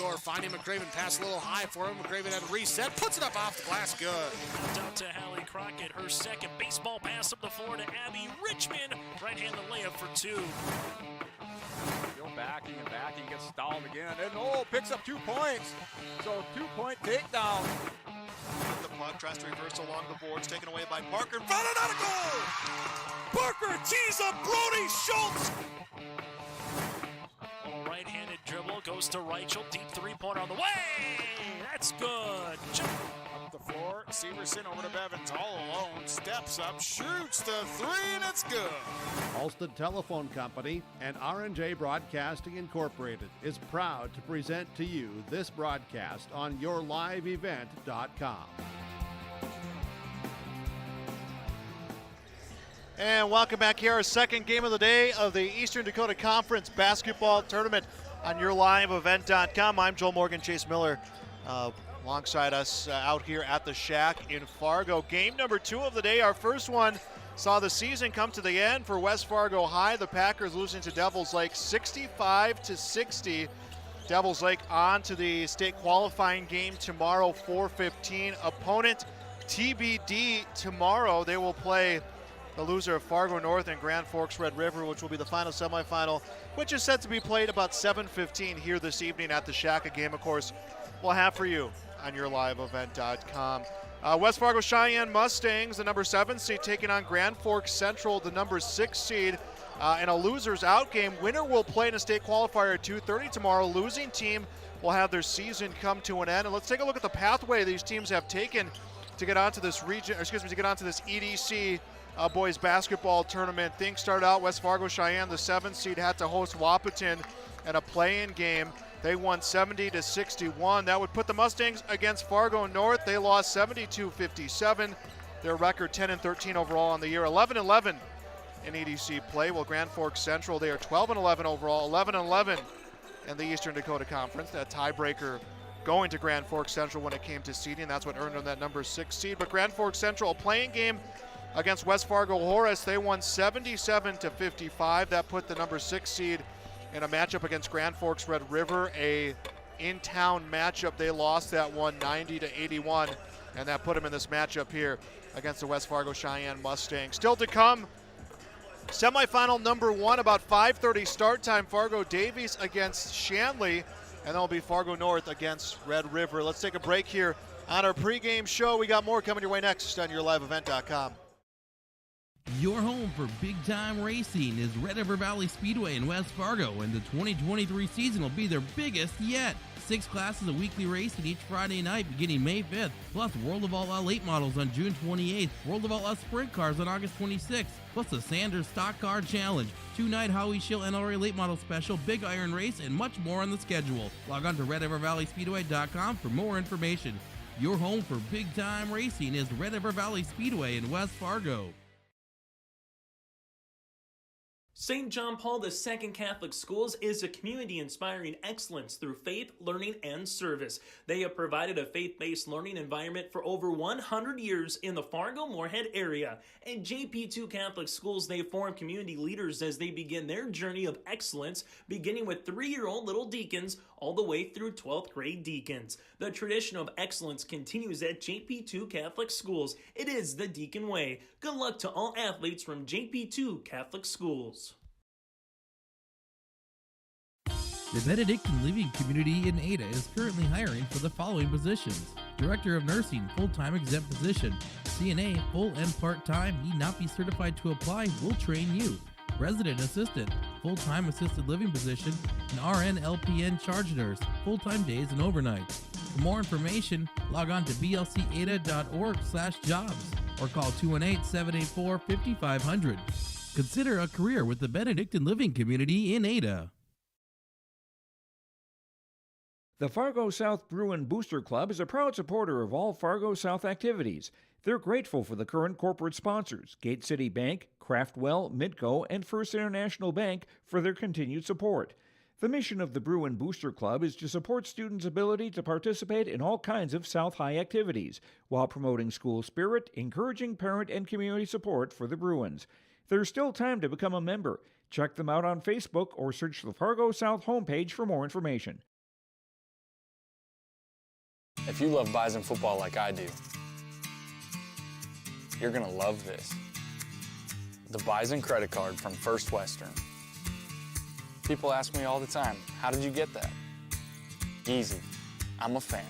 score. Finding McCraven, pass a little high for him. McCraven had a reset, puts it up off the glass, good. Out to Hallie Crockett, her second baseball pass up the floor to Abby Richmond. Right-handed layup for two. Go backing and backing, gets stalled again, and picks up 2 points. So 2-point takedown. The puck tries to reverse along the boards, taken away by Parker. Found it out of goal! Parker tees up Brody Schultz! A right-handed dribble goes to Reichel. Deep three-pointer on the way. That's good. Up the floor, Severson over to Bevins, all alone, steps up, shoots the three, and it's good. Alston Telephone Company and R&J Broadcasting Incorporated is proud to present to you this broadcast on yourliveevent.com. And welcome back here, our second game of the day of the Eastern Dakota Conference Basketball Tournament on yourliveevent.com. I'm Joel Morgan, Chase Miller, alongside us out here at the Shack in Fargo. Game number 2 of the day, our first one, saw the season come to the end for West Fargo High. The Packers losing to Devils Lake 65-60. Devils Lake on to the state qualifying game tomorrow, 4:15. Opponent TBD tomorrow. They will play the loser of Fargo North and Grand Forks Red River, which will be the final semifinal, which is set to be played about 7:15 here this evening at the Shack. A game, of course, we'll have for you on yourliveevent.com. West Fargo Sheyenne Mustangs, the number 7 seed, taking on Grand Forks Central, the number 6 seed, in a losers out game. Winner will play in a state qualifier at 2:30 tomorrow. Losing team will have their season come to an end. And let's take a look at the pathway these teams have taken to get onto this to get onto this EDC boys basketball tournament. Things start out, West Fargo Sheyenne, the 7th seed, had to host Wahpeton in a play-in game. They won 70-61. That would put the Mustangs against Fargo North. They lost 72-57. Their record 10-13 overall on the year, 11-11 in EDC play. Well, Grand Forks Central, they are 12-11 overall, 11-11 in the Eastern Dakota Conference. That tiebreaker going to Grand Forks Central when it came to seeding. That's what earned them that number 6 seed. But Grand Forks Central, a playing game against West Fargo Horace, they won 77-55. That put the number 6 seed in a matchup against Grand Forks Red River, a in-town matchup. They lost that one 90-81, and that put them in this matchup here against the West Fargo Sheyenne Mustangs. Still to come, semifinal number 1, about 5:30 start time. Fargo Davies against Shanley, and that'll be Fargo North against Red River. Let's take a break here on our pregame show. We got more coming your way next on yourliveevent.com. Your home for big-time racing is Red River Valley Speedway in West Fargo, and the 2023 season will be their biggest yet. 6 classes of weekly racing each Friday night beginning May 5th, plus World of All Late Models on June 28th, World of All Sprint Cars on August 26th, plus the Sanders Stock Car Challenge, 2-night Howie Schill NLRA Late Model Special, Big Iron Race, and much more on the schedule. Log on to RedRiverValleySpeedway.com for more information. Your home for big-time racing is Red River Valley Speedway in West Fargo. St. John Paul II Catholic Schools is a community inspiring excellence through faith, learning, and service. They have provided a faith-based learning environment for over 100 years in the Fargo-Moorhead area. At JP2 Catholic Schools, they form community leaders as they begin their journey of excellence, beginning with 3-year-old little deacons all the way through 12th grade deacons. The tradition of excellence continues at JP2 Catholic Schools. It is the Deacon Way. Good luck to all athletes from JP2 Catholic Schools. The Benedictine Living Community in Ada is currently hiring for the following positions: Director of Nursing, full-time exempt position; CNA, full and part-time, need not be certified to apply, will train you; Resident Assistant, full-time assisted living position; and RN LPN charge nurse, full-time days and overnights. For more information, log on to blcada.org/jobs or call 218-784-5500. Consider a career with the Benedictine Living Community in Ada. The Fargo South Bruin Booster Club is a proud supporter of all Fargo South activities. They're grateful for the current corporate sponsors, Gate City Bank, Craftwell, Midco, and First International Bank, for their continued support. The mission of the Bruin Booster Club is to support students' ability to participate in all kinds of South High activities, while promoting school spirit, encouraging parent and community support for the Bruins. There's still time to become a member. Check them out on Facebook or search the Fargo South homepage for more information. If you love Bison football like I do, you're going to love this. The Bison credit card from First Western. People ask me all the time, how did you get that? Easy. I'm a fan.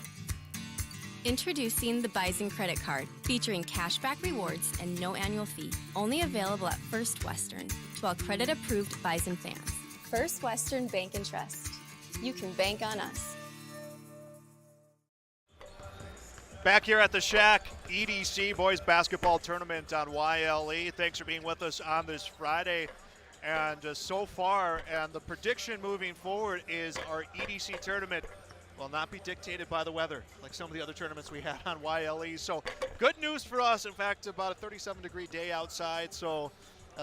Introducing the Bison credit card, featuring cashback rewards and no annual fee. Only available at First Western to all credit-approved Bison fans. First Western Bank and Trust. You can bank on us. Back here at the Shack, EDC Boys Basketball Tournament on YLE. Thanks for being with us on this Friday. And so far, and the prediction moving forward is our EDC tournament will not be dictated by the weather like some of the other tournaments we had on YLE. So good news for us. In fact, about a 37-degree day outside. So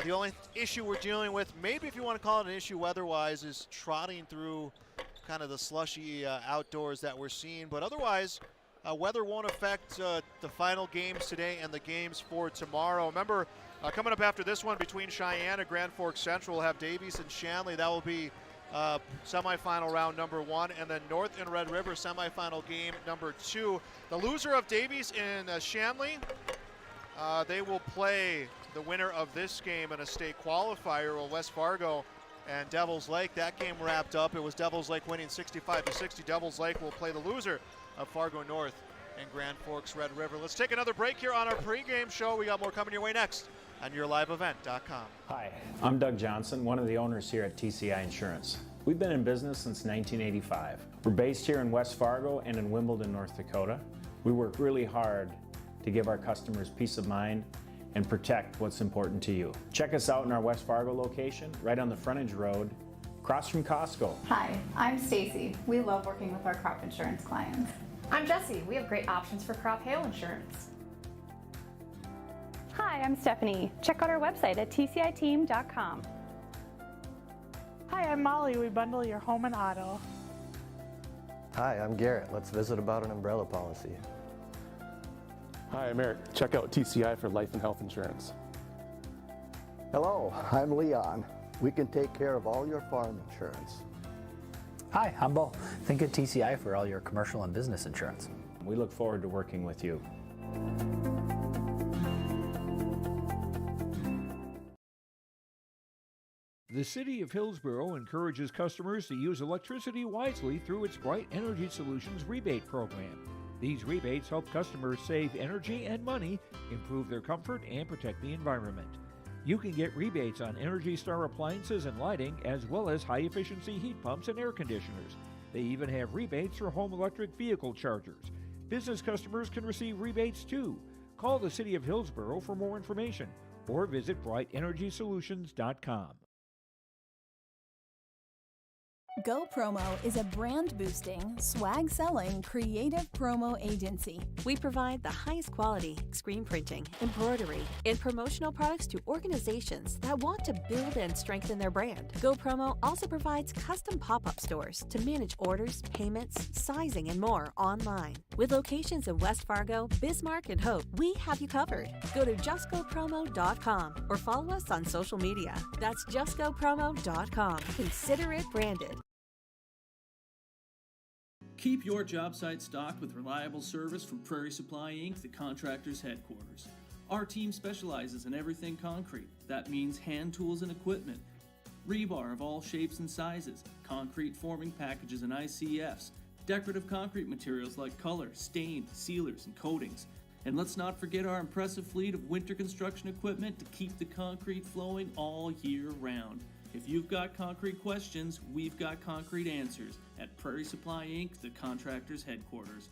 the only issue we're dealing with, maybe if you want to call it an issue weather-wise, is trotting through kind of the slushy outdoors that we're seeing. But otherwise, weather won't affect the final games today and the games for tomorrow. Remember, coming up after this one between Cheyenne and Grand Forks Central, we'll have Davies and Shanley. That will be semifinal round number 1. And then North and Red River semifinal game number 2. The loser of Davies and Shanley, they will play the winner of this game in a state qualifier. Well, West Fargo and Devils Lake, that game wrapped up. It was Devils Lake winning 65-60. Devils Lake will play the loser of Fargo North and Grand Forks Red River. Let's take another break here on our pregame show. We got more coming your way next on YourLiveEvent.com. Hi, I'm Doug Johnson, one of the owners here at TCI Insurance. We've been in business since 1985. We're based here in West Fargo and in Wimbledon, North Dakota. We work really hard to give our customers peace of mind and protect what's important to you. Check us out in our West Fargo location, right on the frontage road, across from Costco. Hi, I'm Stacy. We love working with our crop insurance clients. I'm Jessie. We have great options for crop hail insurance. Hi, I'm Stephanie. Check out our website at tciteam.com. Hi, I'm Molly. We bundle your home and auto. Hi, I'm Garrett. Let's visit about an umbrella policy. Hi, I'm Eric. Check out TCI for life and health insurance. Hello, I'm Leon. We can take care of all your farm insurance. Hi, I'm Bo. Think of TCI for all your commercial and business insurance. We look forward to working with you. The City of Hillsborough encourages customers to use electricity wisely through its Bright Energy Solutions rebate program. These rebates help customers save energy and money, improve their comfort, and protect the environment. You can get rebates on Energy Star appliances and lighting, as well as high-efficiency heat pumps and air conditioners. They even have rebates for home electric vehicle chargers. Business customers can receive rebates too. Call the City of Hillsborough for more information or visit brightenergysolutions.com. Go Promo is a brand-boosting, swag-selling, creative promo agency. We provide the highest quality screen printing, embroidery, and promotional products to organizations that want to build and strengthen their brand. Go Promo also provides custom pop-up stores to manage orders, payments, sizing, and more online. With locations in West Fargo, Bismarck, and Hope, we have you covered. Go to justgopromo.com or follow us on social media. That's justgopromo.com. Consider it branded. Keep your job site stocked with reliable service from Prairie Supply Inc., the contractor's headquarters. Our team specializes in everything concrete. That means hand tools and equipment, rebar of all shapes and sizes, concrete forming packages and ICFs, decorative concrete materials like color, stain, sealers, and coatings. And let's not forget our impressive fleet of winter construction equipment to keep the concrete flowing all year round. If you've got concrete questions, we've got concrete answers at Prairie Supply Inc., the contractor's headquarters.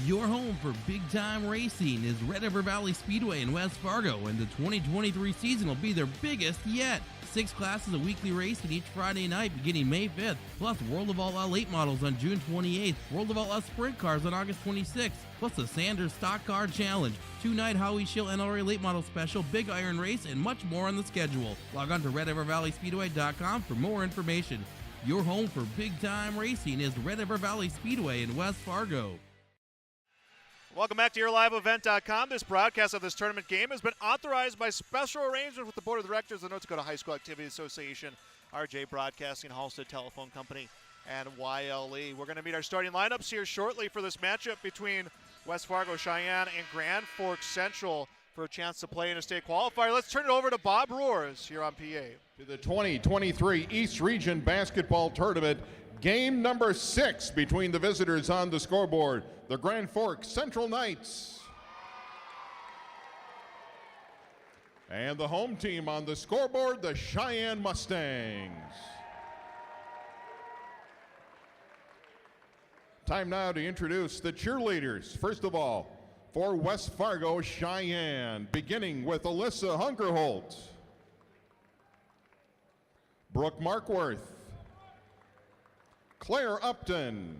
Your home for big-time racing is Red River Valley Speedway in West Fargo, and the 2023 season will be their biggest yet. 6 classes of weekly racing each Friday night beginning May 5th, plus World of All late models on June 28th, World of All sprint cars on August 26th, plus the Sanders Stock Car Challenge, 2-night Howie Schill NLRA late model special, Big Iron Race, and much more on the schedule. Log on to RedRiverValleySpeedway.com for more information. Your home for big-time racing is Red River Valley Speedway in West Fargo. Welcome back to YourLiveEvent.com. This broadcast of this tournament game has been authorized by special arrangement with the Board of Directors of the North Dakota High School Activity Association, RJ Broadcasting, Halstead Telephone Company, and YLE. We're going to meet our starting lineups here shortly for this matchup between West Fargo Sheyenne and Grand Forks Central for a chance to play in a state qualifier. Let's turn it over to Bob Roars here on PA. To the 2023 East Region Basketball Tournament, game number 6 between the visitors on the scoreboard, the Grand Forks Central Knights. And the home team on the scoreboard, the Sheyenne Mustangs. Time now to introduce the cheerleaders. First of all, for West Fargo Sheyenne, beginning with Alyssa Hungerholt, Brooke Markworth, Claire Upton,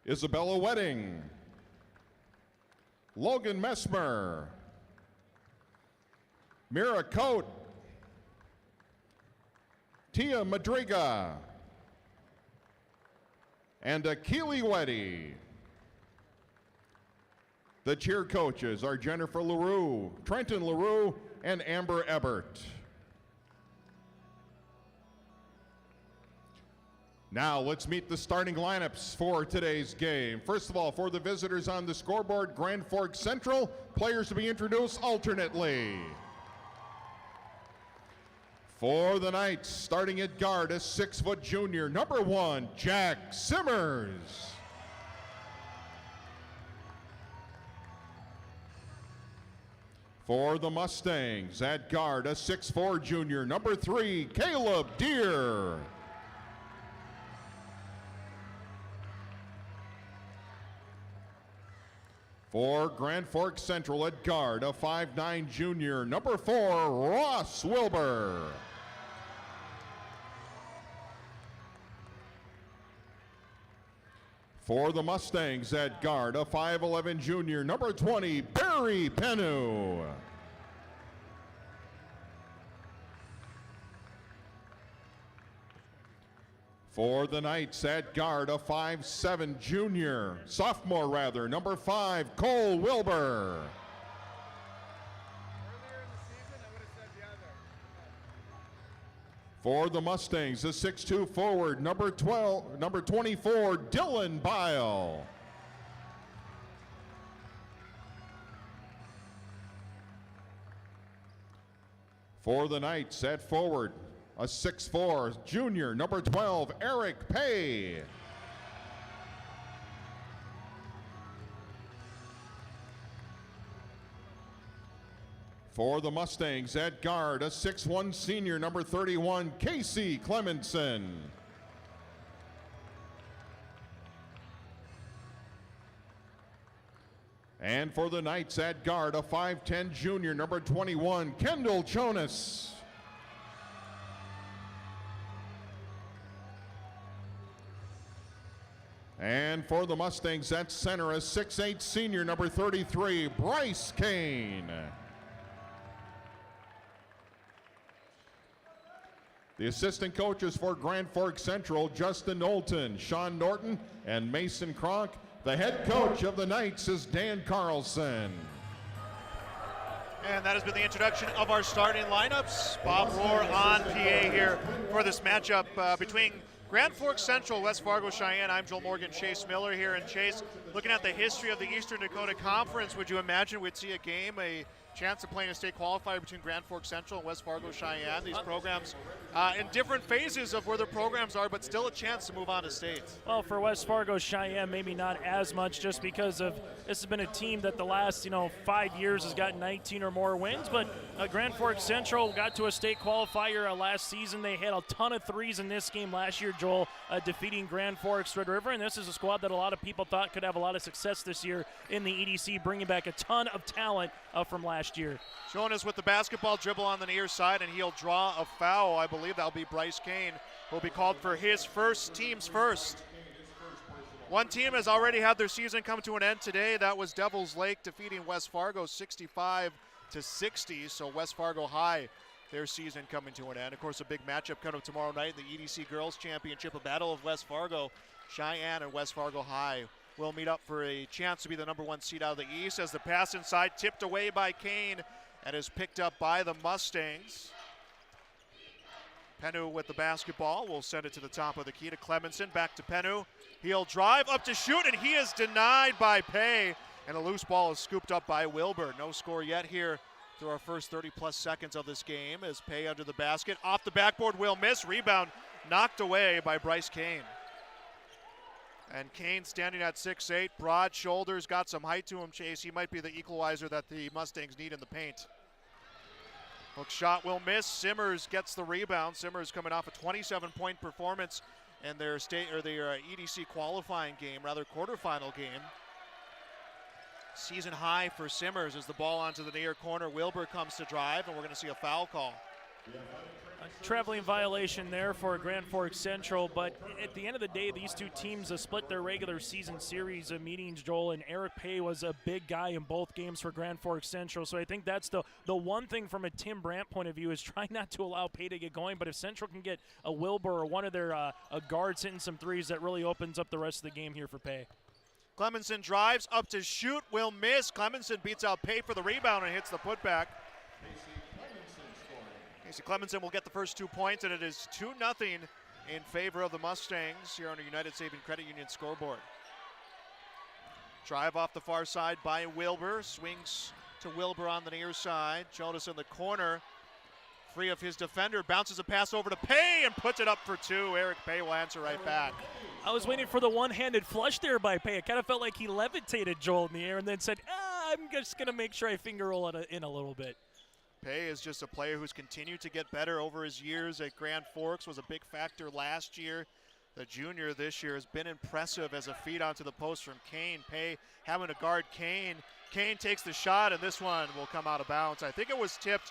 Isabella Wedding, Logan Messmer, Mira Coate, Tia Madriga, and Akili Weddy. The cheer coaches are Jennifer LaRue, Trenton LaRue, and Amber Ebert. Now let's meet the starting lineups for today's game. First of all, for the visitors on the scoreboard, Grand Forks Central, players to be introduced alternately. For the Knights, starting at guard, a 6-foot junior, number 1, Jack Simmers. For the Mustangs, at guard, a 6'4" junior, number 3, Caleb Deere. For Grand Forks Central, at guard, a 5'9" junior, number 4, Ross Wilbur. For the Mustangs, at guard, a 5'11" junior, number 20, Barry Penu. For the Knights, at guard, a 5'7" junior, sophomore rather, number 5, Cole Wilbur. For the Mustangs, a 6'2" forward, number 24, Dylan Bile. For the Knights, at forward, a 6'4" junior, number 12, Eric Pay. For the Mustangs, at guard, a 6'1" senior, number 31, Casey Clemenson. And for the Knights, at guard, a 5'10" junior, number 21, Kendall Jonas. And for the Mustangs, at center, a 6'8" senior, number 33, Bryce Kane. The assistant coaches for Grand Forks Central, Justin Knowlton, Sean Norton, and Mason Kronk. The head coach of the Knights is Dan Carlson. And that has been the introduction of our starting lineups. Bob Rohr on PA here for this matchup between Grand Forks Central, West Fargo Sheyenne. I'm Joel Morgan, Chase Miller here. And Chase, looking at the history of the Eastern Dakota Conference, would you imagine we'd see a chance of playing a state qualifier between Grand Forks Central and West Fargo Sheyenne? These programs in different phases of where their programs are, but still a chance to move on to states. Well, for West Fargo Cheyenne, maybe not as much, just because of this has been a team that the last 5 years has gotten 19 or more wins. But Grand Forks Central got to a state qualifier last season. They had a ton of threes in this game last year, Joel, defeating Grand Forks Red River. And this is a squad that a lot of people thought could have a lot of success this year in the EDC, bringing back a ton of talent from last year. Showing us with the basketball dribble on the near side, and he'll draw a foul. I believe that'll be Bryce Kane, who will be called for his team's first. One team has already had their season come to an end today. That was Devils Lake defeating West Fargo 65-60. So West Fargo High, their season coming to an end. Of course, a big matchup coming up tomorrow night in the EDC Girls Championship, a battle of West Fargo. Cheyenne and West Fargo High will meet up for a chance to be the number 1 seed out of the East, as the pass inside tipped away by Kane and is picked up by the Mustangs. Penu with the basketball will send it to the top of the key to Clemenson. Back to Penu. He'll drive up to shoot, and he is denied by Pay. And a loose ball is scooped up by Wilbur. No score yet here through our first 30-plus seconds of this game as Pay under the basket. Off the backboard will miss. Rebound knocked away by Bryce Kane. And Kane standing at 6'8", broad shoulders, got some height to him, Chase. He might be the equalizer that the Mustangs need in the paint. Hook shot will miss. Simmers gets the rebound. Simmers coming off a 27-point performance in their EDC qualifying game, rather quarterfinal game. Season high for Simmers as the ball onto the near corner. Wilbur comes to drive, and we're going to see a foul call. A traveling violation there for Grand Forks Central, but at the end of the day, these two teams have split their regular season series of meetings, Joel, and Eric Pay was a big guy in both games for Grand Forks Central, so I think that's the one thing from a Tim Brandt point of view is try not to allow Pay to get going, but if Central can get a Wilbur or one of their guards hitting some threes, that really opens up the rest of the game here for Pay. Clemenson drives up to shoot, will miss. Clemenson beats out Pay for the rebound and hits the putback. Casey Clemenson will get the first 2 points, and it is 2-0 in favor of the Mustangs here on the United Saving Credit Union scoreboard. Drive off the far side by Wilbur. Swings to Wilbur on the near side. Jonas in the corner. Free of his defender. Bounces a pass over to Pay and puts it up for 2. Eric Pay will answer right back. I was waiting for the one-handed flush there by Pay. It kind of felt like he levitated Joel in the air and then said, I'm just going to make sure I finger roll it in a little bit. Pay is just a player who's continued to get better over his years at Grand Forks. Was a big factor last year. The junior this year has been impressive as a feed onto the post from Kane. Pay having to guard Kane. Kane takes the shot, and this one will come out of bounds. I think it was tipped.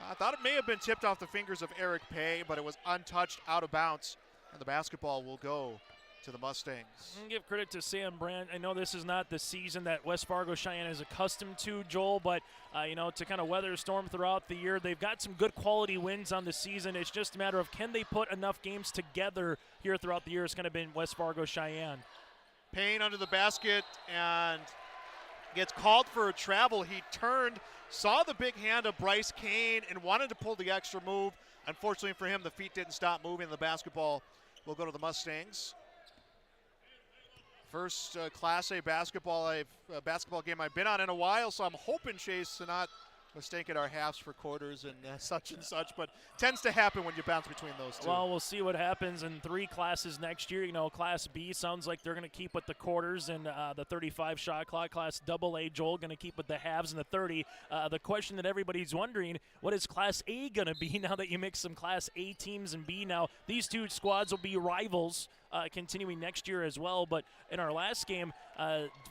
I thought it may have been tipped off the fingers of Eric Pay, but it was untouched, out of bounds, and the basketball will go to the Mustangs. Give credit to Sam Brandt. I know this is not the season that West Fargo Cheyenne is accustomed to, Joel, but to kind of weather a storm throughout the year, they've got some good quality wins on the season. It's just a matter of can they put enough games together here throughout the year. It's kind of been West Fargo Cheyenne. Payne under the basket and gets called for a travel. He turned, saw the big hand of Bryce Kane, and wanted to pull the extra move. Unfortunately for him, the feet didn't stop moving. The basketball will go to the Mustangs. First Class A basketball game I've been on in a while, so I'm hoping, Chase, to not mistaken our halves for quarters and such, but tends to happen when you bounce between those two. Well, we'll see what happens in 3 classes next year. Class B sounds like they're going to keep with the quarters and the 35 shot clock. Class AA, Joel, going to keep with the halves and the 30. The question that everybody's wondering, what is Class A going to be now that you mix some Class A teams and B? Now, these two squads will be rivals continuing next year as well, but in our last game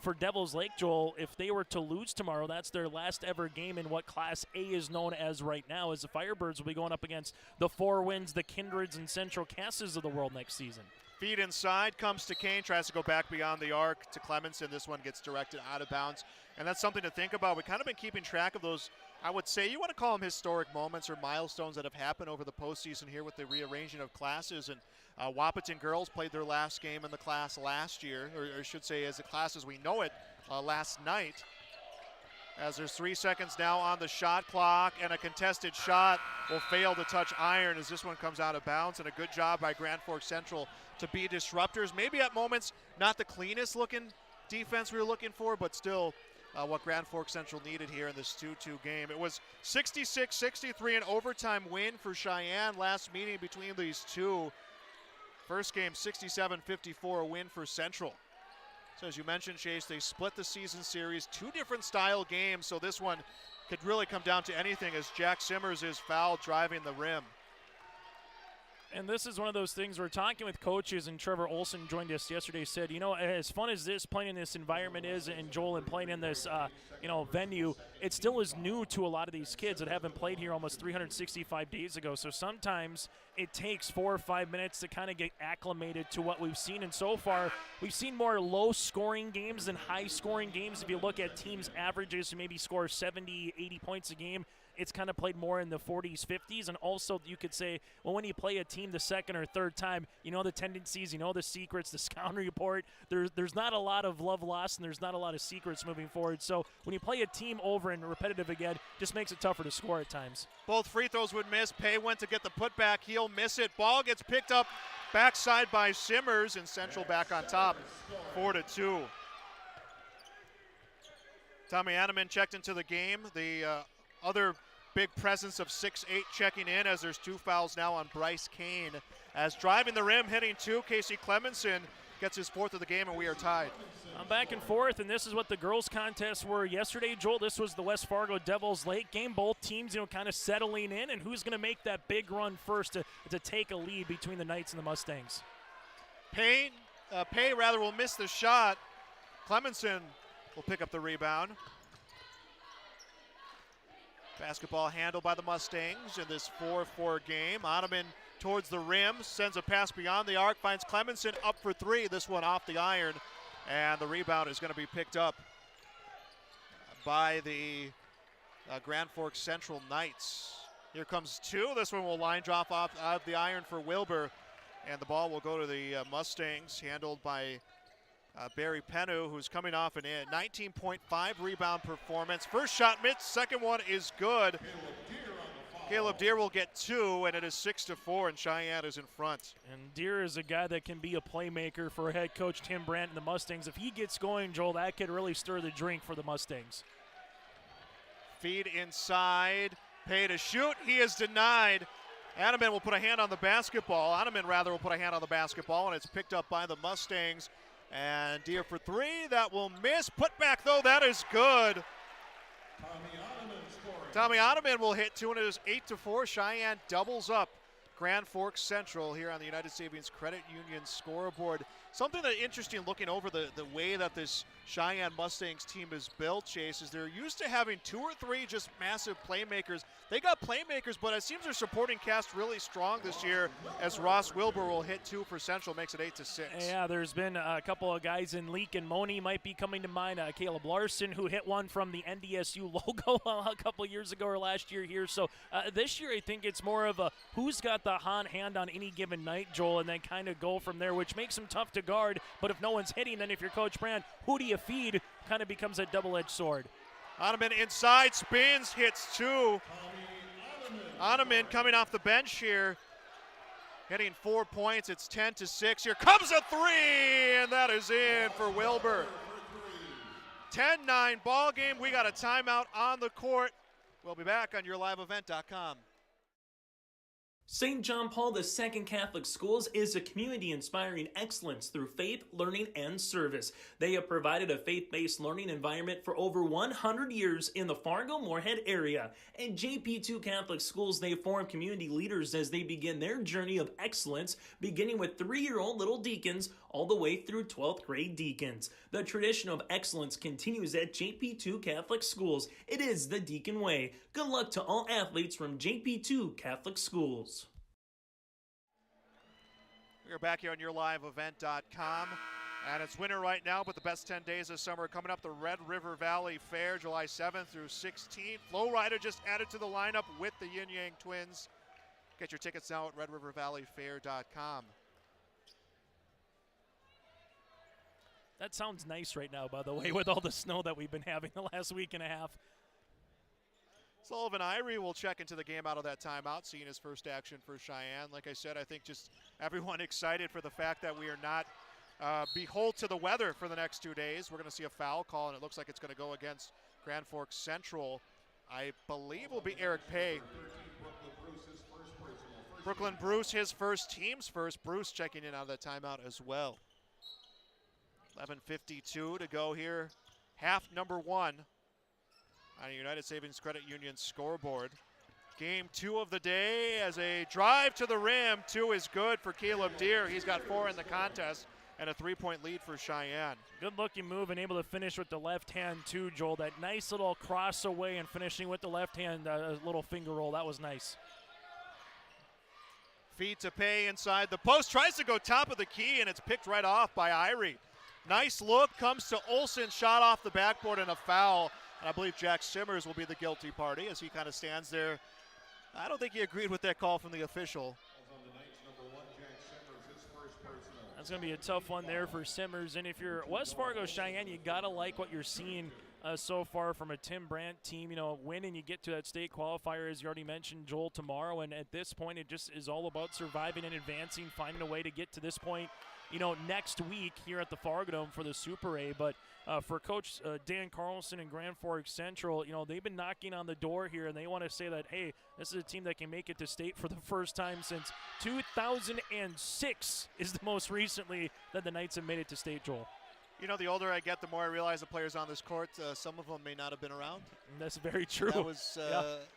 for Devils Lake, Joel, if they were to lose tomorrow, that's their last ever game in what Class A is known as right now, as the Firebirds will be going up against the Four Winds, the Kindreds, and Central Casses of the world next season. Feed inside, comes to Kane, tries to go back beyond the arc to Clemenson. This one gets directed out of bounds, and that's something to think about. We've kind of been keeping track of those, I would say, you want to call them historic moments or milestones that have happened over the postseason here with the rearranging of classes. And Wahpeton girls played their last game in the class last year, or I should say as a class as we know it, last night. As there's 3 seconds now on the shot clock, and a contested shot will fail to touch iron as this one comes out of bounds, and a good job by Grand Forks Central to be disruptors. Maybe at moments not the cleanest looking defense we were looking for, but still what Grand Forks Central needed here in this 2-2 game. It was 66-63, an overtime win for Cheyenne last meeting between these two. First game 67-54, a win for Central. So as you mentioned, Chase, they split the season series, 2 different style games, so this one could really come down to anything as Jack Simmers is fouled driving the rim. And this is one of those things we're talking with coaches, and Trevor Olson joined us yesterday, said, as fun as this playing in this environment is, and Joel, and playing in this venue, it still is new to a lot of these kids that haven't played here almost 365 days ago. So sometimes it takes 4 or 5 minutes to kind of get acclimated to what we've seen. And so far, we've seen more low-scoring games than high-scoring games. If you look at teams' averages who maybe score 70, 80 points a game, it's kind of played more in the 40s, 50s, and also you could say, well, when you play a team the second or third time, you know the tendencies, you know the secrets, the scouting report. There's not a lot of love lost, and there's not a lot of secrets moving forward. So when you play a team over and repetitive again, just makes it tougher to score at times. Both free throws would miss. Pay went to get the putback. He'll miss it. Ball gets picked up backside by Simmers, and Central back on top, 4-2. Tommy Anneman checked into the game. The other big presence of 6'8" checking in, as there's 2 fouls now on Bryce Kane. As driving the rim, hitting 2, Casey Clemenson gets his 4th of the game, and we are tied. I'm back and forth, and this is what the girls' contests were yesterday, Joel. This was the West Fargo Devils Lake game. Both teams, kind of settling in, and who's going to make that big run first to take a lead between the Knights and the Mustangs. Pay will miss the shot. Clemenson will pick up the rebound. Basketball handled by the Mustangs in this 4-4 game. Ottoman towards the rim, sends a pass beyond the arc, finds Clemenson up for 3. This one off the iron, and the rebound is going to be picked up by the Grand Forks Central Knights. Here comes 2. This one will line drop off of the iron for Wilbur, and the ball will go to the Mustangs, handled by Barry Penu, who's coming off an 19.5 rebound performance. First shot missed, second one is good. Caleb Deere will get 2, and it is 6-4, and Cheyenne is in front. And Deere is a guy that can be a playmaker for head coach Tim Brandt and the Mustangs. If he gets going, Joel, that could really stir the drink for the Mustangs. Feed inside, Pay to shoot, he is denied. Ottoman will put a hand on the basketball. Ottoman will put a hand on the basketball, and it's picked up by the Mustangs. And Deere for 3, that will miss. Put back though, that is good. Tommy Ottoman will hit 2, and it is 8-4. Cheyenne doubles up Grand Forks Central here on the United Savings Credit Union scoreboard. Something that interesting looking over the way that this Cheyenne Mustangs team is built, Chase, is they're used to having 2 or 3 just massive playmakers. They got playmakers, but it seems their supporting cast really strong this year, as Ross Wilbur will hit 2 for Central, makes it 8-6. Yeah, there's been a couple of guys in Leak and Moni might be coming to mind. Caleb Larson, who hit one from the NDSU logo a couple of years ago or last year here. So this year I think it's more of a who's got the hot hand on any given night, Joel, and then kind of go from there, which makes them tough to guard. But if no one's hitting, then if you're Coach Brand, who do you feed? Kind of becomes a double-edged sword. Ottoman inside, spins, hits 2. Ottoman coming off the bench here, hitting 4 points. It's 10-6. Here comes a 3, and that is in for Wilbur. 10-9 ball game. We got a timeout on the court. We'll be back on YourLiveEvent.com. St. John Paul II Catholic Schools is a community inspiring excellence through faith, learning, and service. They have provided a faith-based learning environment for over 100 years in the Fargo-Moorhead area. At JP2 Catholic Schools, they form community leaders as they begin their journey of excellence, beginning with 3-year-old little deacons all the way through 12th grade deacons. The tradition of excellence continues at JP2 Catholic Schools. It is the Deacon Way. Good luck to all athletes from JP2 Catholic Schools. We're back here on YourLiveEvent.com, and it's winter right now, but the best 10 days of summer coming up. The Red River Valley Fair, July 7th through 16th. Flo Rida just added to the lineup with the Yin Yang Twins. Get your tickets now at RedRiverValleyFair.com. That sounds nice right now, by the way, with all the snow that we've been having the last week and a half. Sullivan Irie will check into the game out of that timeout, seeing his first action for Cheyenne. Like I said, I think just everyone excited for the fact that we are not behold to the weather for the next 2 days. We're going to see a foul call, and it looks like it's going to go against Grand Forks Central. I believe will be Eric Pay. Brooklyn Bruce, his first, team's first. Bruce checking in out of that timeout as well. 11:52 to go here. Half number 1. On a United Savings Credit Union scoreboard. Game 2 of the day as a drive to the rim. 2 is good for Caleb Deere. He's got 4 in the contest, and a 3-point lead for Cheyenne. Good looking move and able to finish with the left hand too, Joel. That nice little cross away and finishing with the left hand, little finger roll. That was nice. Feed to Pay inside the post. Tries to go top of the key, and it's picked right off by Irie. Nice look, comes to Olsen, shot off the backboard and a foul. And I believe Jack Simmers will be the guilty party as he kind of stands there. I don't think he agreed with that call from the official. That's going to be a tough one there for Simmers. And if you're West Fargo Cheyenne, you got to like what you're seeing so far from a Tim Brandt team. You know, win and you get to that state qualifier, as you already mentioned, Joel, tomorrow. And at this point, it just is all about surviving and advancing, finding a way to get to this point, you know, next week here at the Fargo Dome for the Super A. But for Coach Dan Carlson and Grand Forks Central, you know, they've been knocking on the door here, and they want to say that, hey, this is a team that can make it to state for the first time since 2006 is the most recently that the Knights have made it to state, Joel. You know, the older I get, the more I realize the players on this court, some of them may not have been around. That's very true. That was,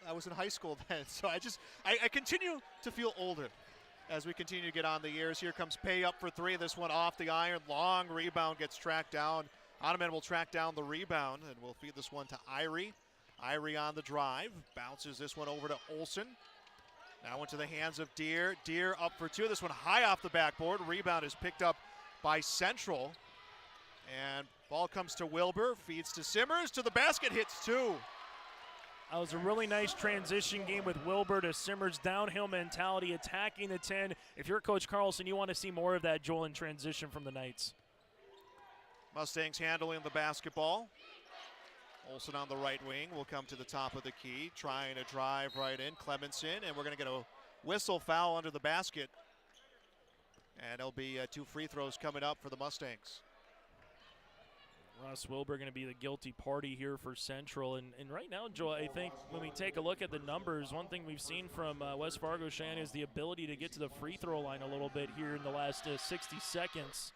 I was in high school then, so I continue to feel older as we continue to get on the years. Here comes Pay up for three. This one off the iron. Long rebound gets tracked down. Ottoman will track down the rebound, and we'll feed this one to Irie. Irie on the drive. Bounces this one over to Olson. Now into the hands of Deere. Deere up for two. This one high off the backboard. Rebound is picked up by Central. And ball comes to Wilbur. Feeds to Simmers. To the basket. Hits two. That was a really nice transition game with Wilbur to Simmers. Downhill mentality, attacking the 10. If you're Coach Carlson, you want to see more of that, Joel, in transition from the Knights. Mustangs handling the basketball. Olson on the right wing will come to the top of the key, trying to drive right in. Clemenson, and we're going to get a whistle foul under the basket. And there'll be two free throws coming up for the Mustangs. Ross Wilbur going to be the guilty party here for Central. And right now, Joel, I think when we take a look at the numbers, one thing we've seen from West Fargo Cheyenne is the ability to get to the free throw line a little bit here in the last 60 seconds.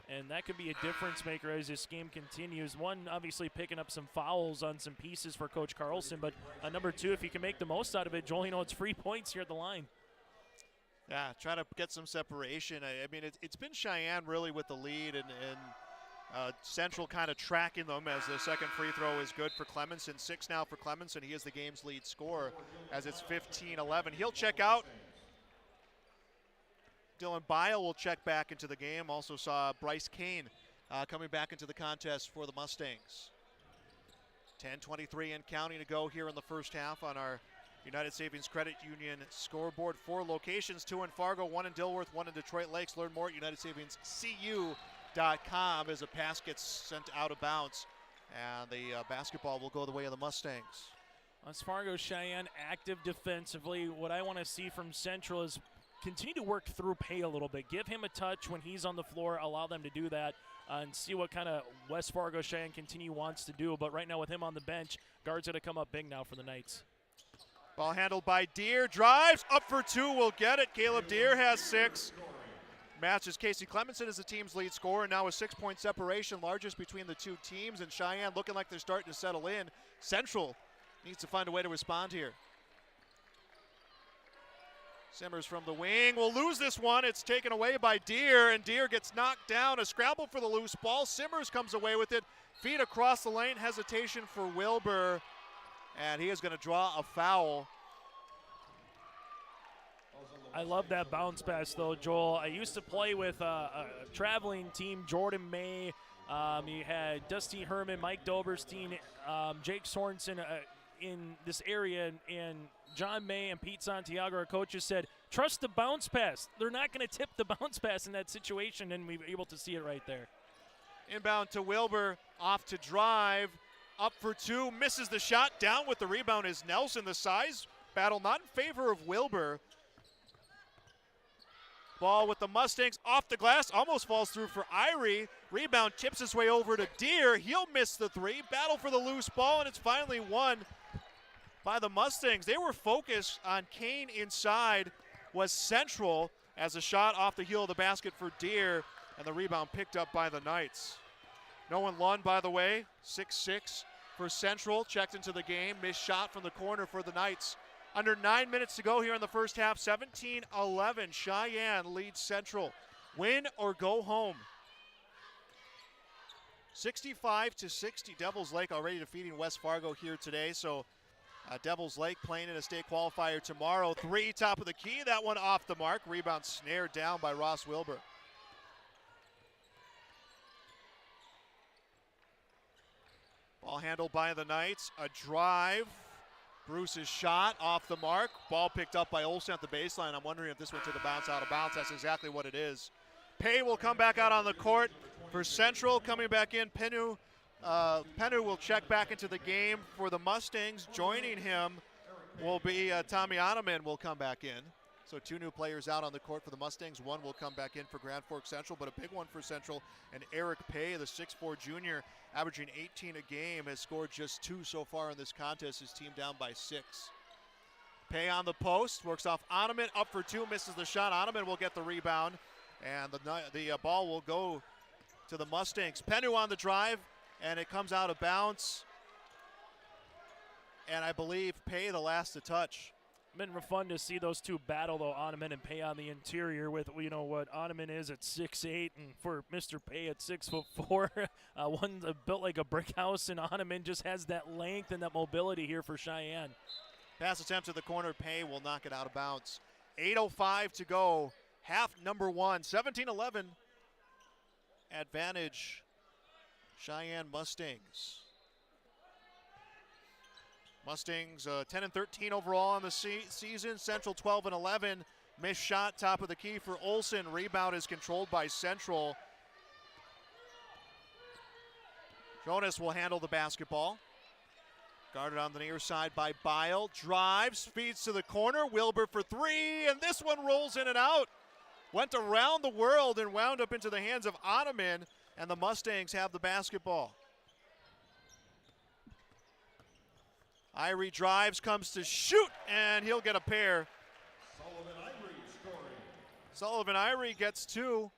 And that could be a difference maker as this game continues. One, obviously picking up some fouls on some pieces for Coach Carlson. But number two, if you can make the most out of it, Joel, you know, it's free points here at the line. Yeah, try to get some separation. I mean, it's been Cheyenne really with the lead, and Central kind of tracking them as the second free throw is good for Clemenson. 6 now for Clemenson. He is the game's lead scorer as it's 15-11. He'll check out. Dylan Bile will check back into the game. Also saw Bryce Kane coming back into the contest for the Mustangs. 10:23 and counting to go here in the first half on our United Savings Credit Union scoreboard. 4 locations, 2 in Fargo, 1 in Dilworth, 1 in Detroit Lakes. Learn more at UnitedSavingsCU.com as a pass gets sent out of bounds. And the basketball will go the way of the Mustangs. West Fargo Cheyenne active defensively. What I want to see from Central is continue to work through Pay a little bit. Give him a touch when he's on the floor. Allow them to do that and see what kind of West Fargo Cheyenne continue wants to do. But right now with him on the bench, guards going to come up big now for the Knights. Ball handled by Deere. Drives up for 2. Will get it. Caleb Deere has 6. Matches Casey Clemenson as the team's lead scorer. Now a 6-point separation, largest between the two teams. And Cheyenne looking like they're starting to settle in. Central needs to find a way to respond here. Simmers from the wing will lose this one. It's taken away by Deere, and Deere gets knocked down. A scramble for the loose ball. Simmers comes away with it. Feed across the lane. Hesitation for Wilbur, and he is going to draw a foul. I love that bounce pass, though, Joel. I used to play with a traveling team, Jordan May. You had Dusty Herman, Mike Doberstein, Jake Sorensen in this area, and John May and Pete Santiago, our coaches, said, trust the bounce pass. They're not going to tip the bounce pass in that situation, and we were able to see it right there. Inbound to Wilbur, off to drive, up for 2, misses the shot. Down with the rebound is Nelson. The size battle not in favor of Wilbur. Ball with the Mustangs off the glass, almost falls through for Irie. Rebound chips his way over to Deere. He'll miss the 3. Battle for the loose ball, and it's finally won by the Mustangs. They were focused on Kane inside, was Central as a shot off the heel of the basket for Deere, and the rebound picked up by the Knights. Noah Lund, by the way, 6'6" for Central, checked into the game. Missed shot from the corner for the Knights. Under 9 minutes to go here in the first half, 17-11. Cheyenne leads Central. Win or go home. 65-60. Devils Lake already defeating West Fargo here today, so Devils Lake playing in a state qualifier tomorrow. 3, top of the key. That one off the mark. Rebound snared down by Ross Wilbur. Ball handled by the Knights. A drive. Bruce's shot off the mark. Ball picked up by Olsen at the baseline. I'm wondering if this one took a bounce out of bounds. That's exactly what it is. Pay will come back out on the court for Central. Coming back in, Penu will check back into the game for the Mustangs. Joining him will be Tommy Ottoman will come back in. So 2 new players out on the court for the Mustangs. 1 will come back in for Grand Forks Central, but a big one for Central. And Eric Pay, the 6'4 junior, averaging 18 a game, has scored just 2 so far in this contest. His team down by 6. Pay on the post, works off Ottoman, up for 2, misses the shot. Ottoman will get the rebound, and the ball will go to the Mustangs. Penu on the drive, and it comes out of bounds. And I believe Pay the last to touch. Been fun to see those two battle, though, Ottoman and Pay on the interior with, you know, what Ottoman is at 6'8", and for Mr. Pay at 6'4". One's built like a brick house, and Ottoman just has that length and that mobility here for Cheyenne. Pass attempt to the corner. Pay will knock it out of bounds. 8:05 to go. Half number 1. 17-11. Advantage Cheyenne Mustangs. Mustangs 10-13 overall on the season. Central 12-11. Missed shot, top of the key for Olsen. Rebound is controlled by Central. Jonas will handle the basketball. Guarded on the near side by Bile. Drives, feeds to the corner. Wilbur for 3, and this one rolls in and out. Went around the world and wound up into the hands of Ottoman, and the Mustangs have the basketball. Irie drives, comes to shoot, and he'll get a pair. Sullivan Irie gets 2,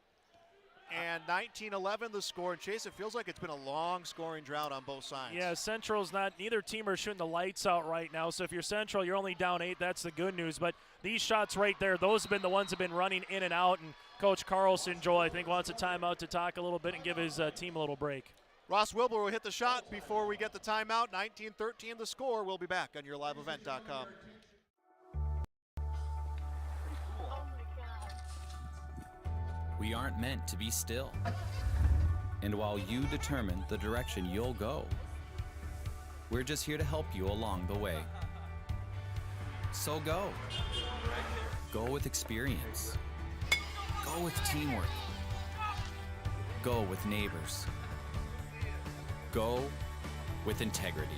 and 19-11 the score. And Chase, it feels like it's been a long scoring drought on both sides. Yeah, Central's not, neither team are shooting the lights out right now. So if you're Central, you're only down 8. That's the good news. But these shots right there, those have been the ones that have been running in and out. And Coach Carlson, Joel, I think, wants a timeout to talk a little bit and give his team a little break. Ross Wilbur will hit the shot before we get the timeout. 19-13 the score. We'll be back on YourLiveEvent.com. We aren't meant to be still. And while you determine the direction you'll go, we're just here to help you along the way. So go. Go with experience. Go with teamwork. Go with neighbors. Go with integrity.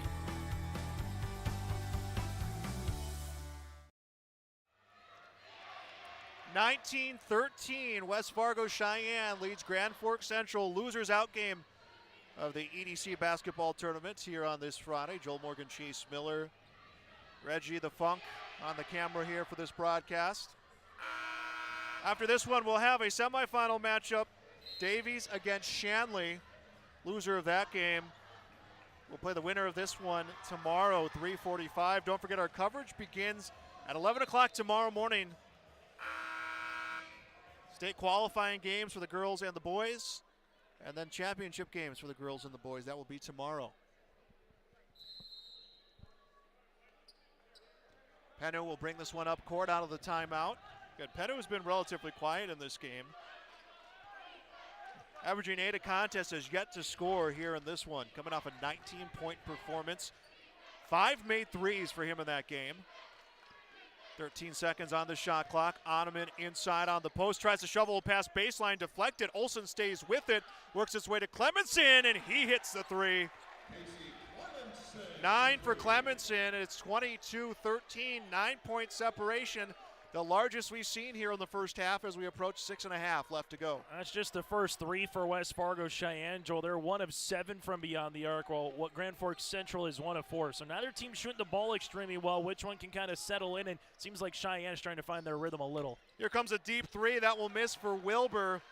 (19-13) West Fargo Cheyenne leads Grand Forks Central. Losers out game of the EDC basketball tournament here on this Friday. Joel Morgan, Chase Miller, Reggie the Funk on the camera here for this broadcast. After this one, we'll have a semifinal matchup. Davies against Shanley. Loser of that game will play the winner of this one tomorrow, 3:45. Don't forget our coverage begins at 11 o'clock tomorrow morning. State qualifying games for the girls and the boys, and then championship games for the girls and the boys. That will be tomorrow. Penu will bring this one up court out of the timeout. Good. Penu has been relatively quiet in this game. Averaging 8 a contest, has yet to score here in this one. Coming off a 19-point performance. 5 made threes for him in that game. 13 seconds on the shot clock. Ottoman inside on the post. Tries to shovel past baseline, deflected. Olsen stays with it. Works his way to Clemenson, and he hits the 3. 9 for Clemenson, and it's 22-13. 9-point separation. The largest we've seen here in the first half as we approach 6.5 left to go. That's just the first 3 for West Fargo Cheyenne, Joel. They're 1 of 7 from beyond the arc, while what Grand Forks Central is 1 of 4. So neither team shooting the ball extremely well. Which one can kind of settle in? And it seems like Cheyenne is trying to find their rhythm a little. Here comes a deep 3. That will miss for Wilbur.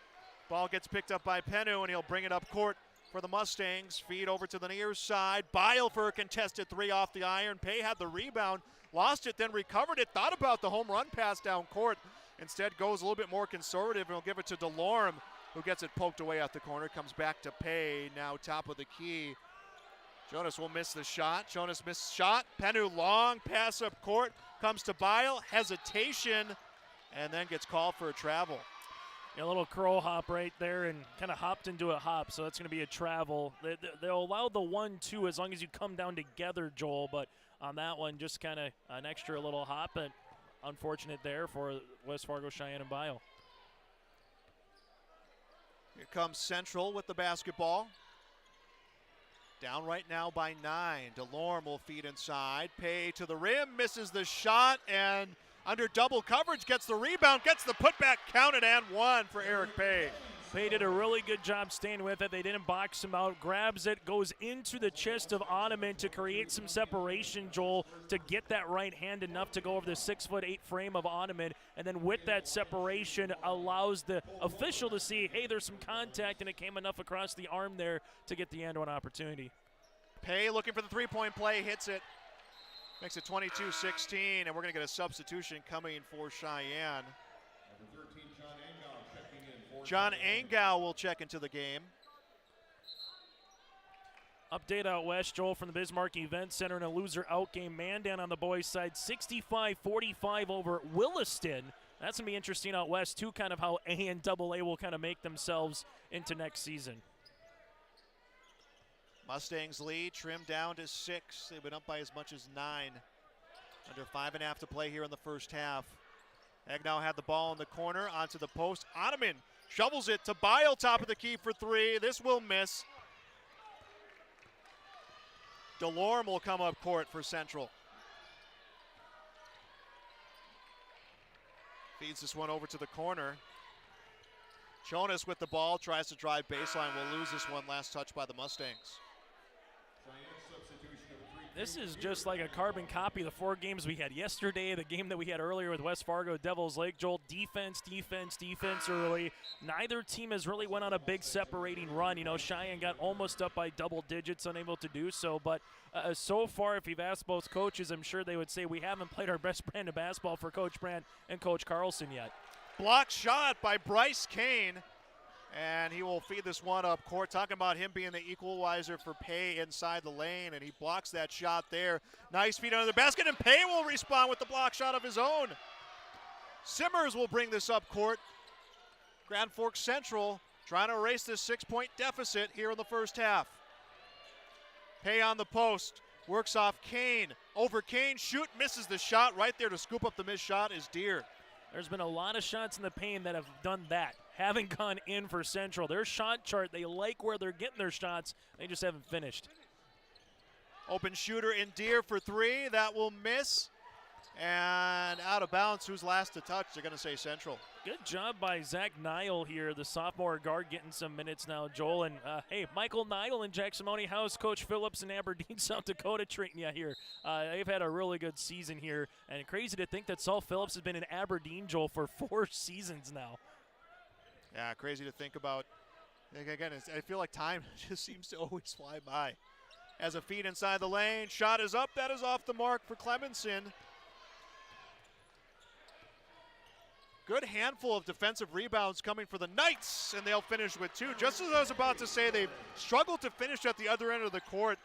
Ball gets picked up by Penu, and he'll bring it up court for the Mustangs. Feed over to the near side. Bile for a contested 3 off the iron. Pay had the rebound. Lost it, then recovered it. Thought about the home run pass down court. Instead goes a little bit more conservative, and he'll give it to DeLorme, who gets it poked away at the corner. Comes back to Pay, now top of the key. Jonas will miss the shot. Jonas missed shot. Penu long pass up court. Comes to Bile. Hesitation, and then gets called for a travel. A little curl hop right there and kind of hopped into a hop, so that's going to be a travel. They'll allow the 1-2 as long as you come down together, Joel, but on that one, just kind of an extra little hop, and unfortunate there for West Fargo Cheyenne and Bio. Here comes Central with the basketball. Down right now by 9. DeLorme will feed inside. Pay to the rim, misses the shot, and under double coverage, gets the rebound, gets the putback, counted and one for Eric Pay. Pay did a really good job staying with it. They didn't box him out. Grabs it, goes into the chest of Oneman to create some separation, Joel, to get that right hand enough to go over the 6'8" frame of Oneman. And then with that separation, allows the official to see, hey, there's some contact, and it came enough across the arm there to get the end one opportunity. Pay looking for the three-point play, hits it. Makes it 22-16, and we're going to get a substitution coming for Cheyenne. John Angau will check into the game. Update out west, Joel, from the Bismarck Event Center in a loser out game. Mandan on the boys' side, 65-45 over Williston. That's going to be interesting out west, too, kind of how A and AA will kind of make themselves into next season. Mustangs lead trimmed down to 6. They've been up by as much as 9. Under 5.5 to play here in the first half. Agnow had the ball in the corner, onto the post. Oneman shovels it to Bile, top of the key for 3. This will miss. DeLorme will come up court for Central. Feeds this one over to the corner. Jonas with the ball, tries to drive baseline, will lose this one. Last touch by the Mustangs. This is just like a carbon copy of the 4 games we had yesterday, the game that we had earlier with West Fargo Devils Lake. Joel, defense early. Neither team has really went on a big separating run. You know, Cheyenne got almost up by double digits, unable to do so. But so far, if you've asked both coaches, I'm sure they would say we haven't played our best brand of basketball for Coach Brandt and Coach Carlson yet. Block shot by Bryce Kane. And he will feed this one up court. Talking about him being the equalizer for Pay inside the lane, and he blocks that shot there. Nice feed under the basket, and Pay will respond with the block shot of his own. Simmers will bring this up court. Grand Forks Central trying to erase this 6-point deficit here in the first half. Pay on the post, works off Kane. Over Kane, shoot, misses the shot. Right there to scoop up the missed shot is Deere. There's been a lot of shots in the paint that have done that, haven't gone in for Central. Their shot chart, they like where they're getting their shots. They just haven't finished. Open shooter in Deere for 3. That will miss. And out of bounds. Who's last to touch? They're going to say Central. Good job by Zach Nile here, the sophomore guard, getting some minutes now, Joel. And, hey, Michael Nile in Jackson House, Coach Phillips in Aberdeen, South Dakota treating you here. They've had a really good season here. And crazy to think that Saul Phillips has been in Aberdeen, Joel, for 4 seasons now. Yeah, crazy to think about. Again, I feel like time just seems to always fly by. As a feed inside the lane, shot is up. That is off the mark for Clemenson. Good handful of defensive rebounds coming for the Knights, and they'll finish with 2. Just as I was about to say, they've struggled to finish at the other end of the court.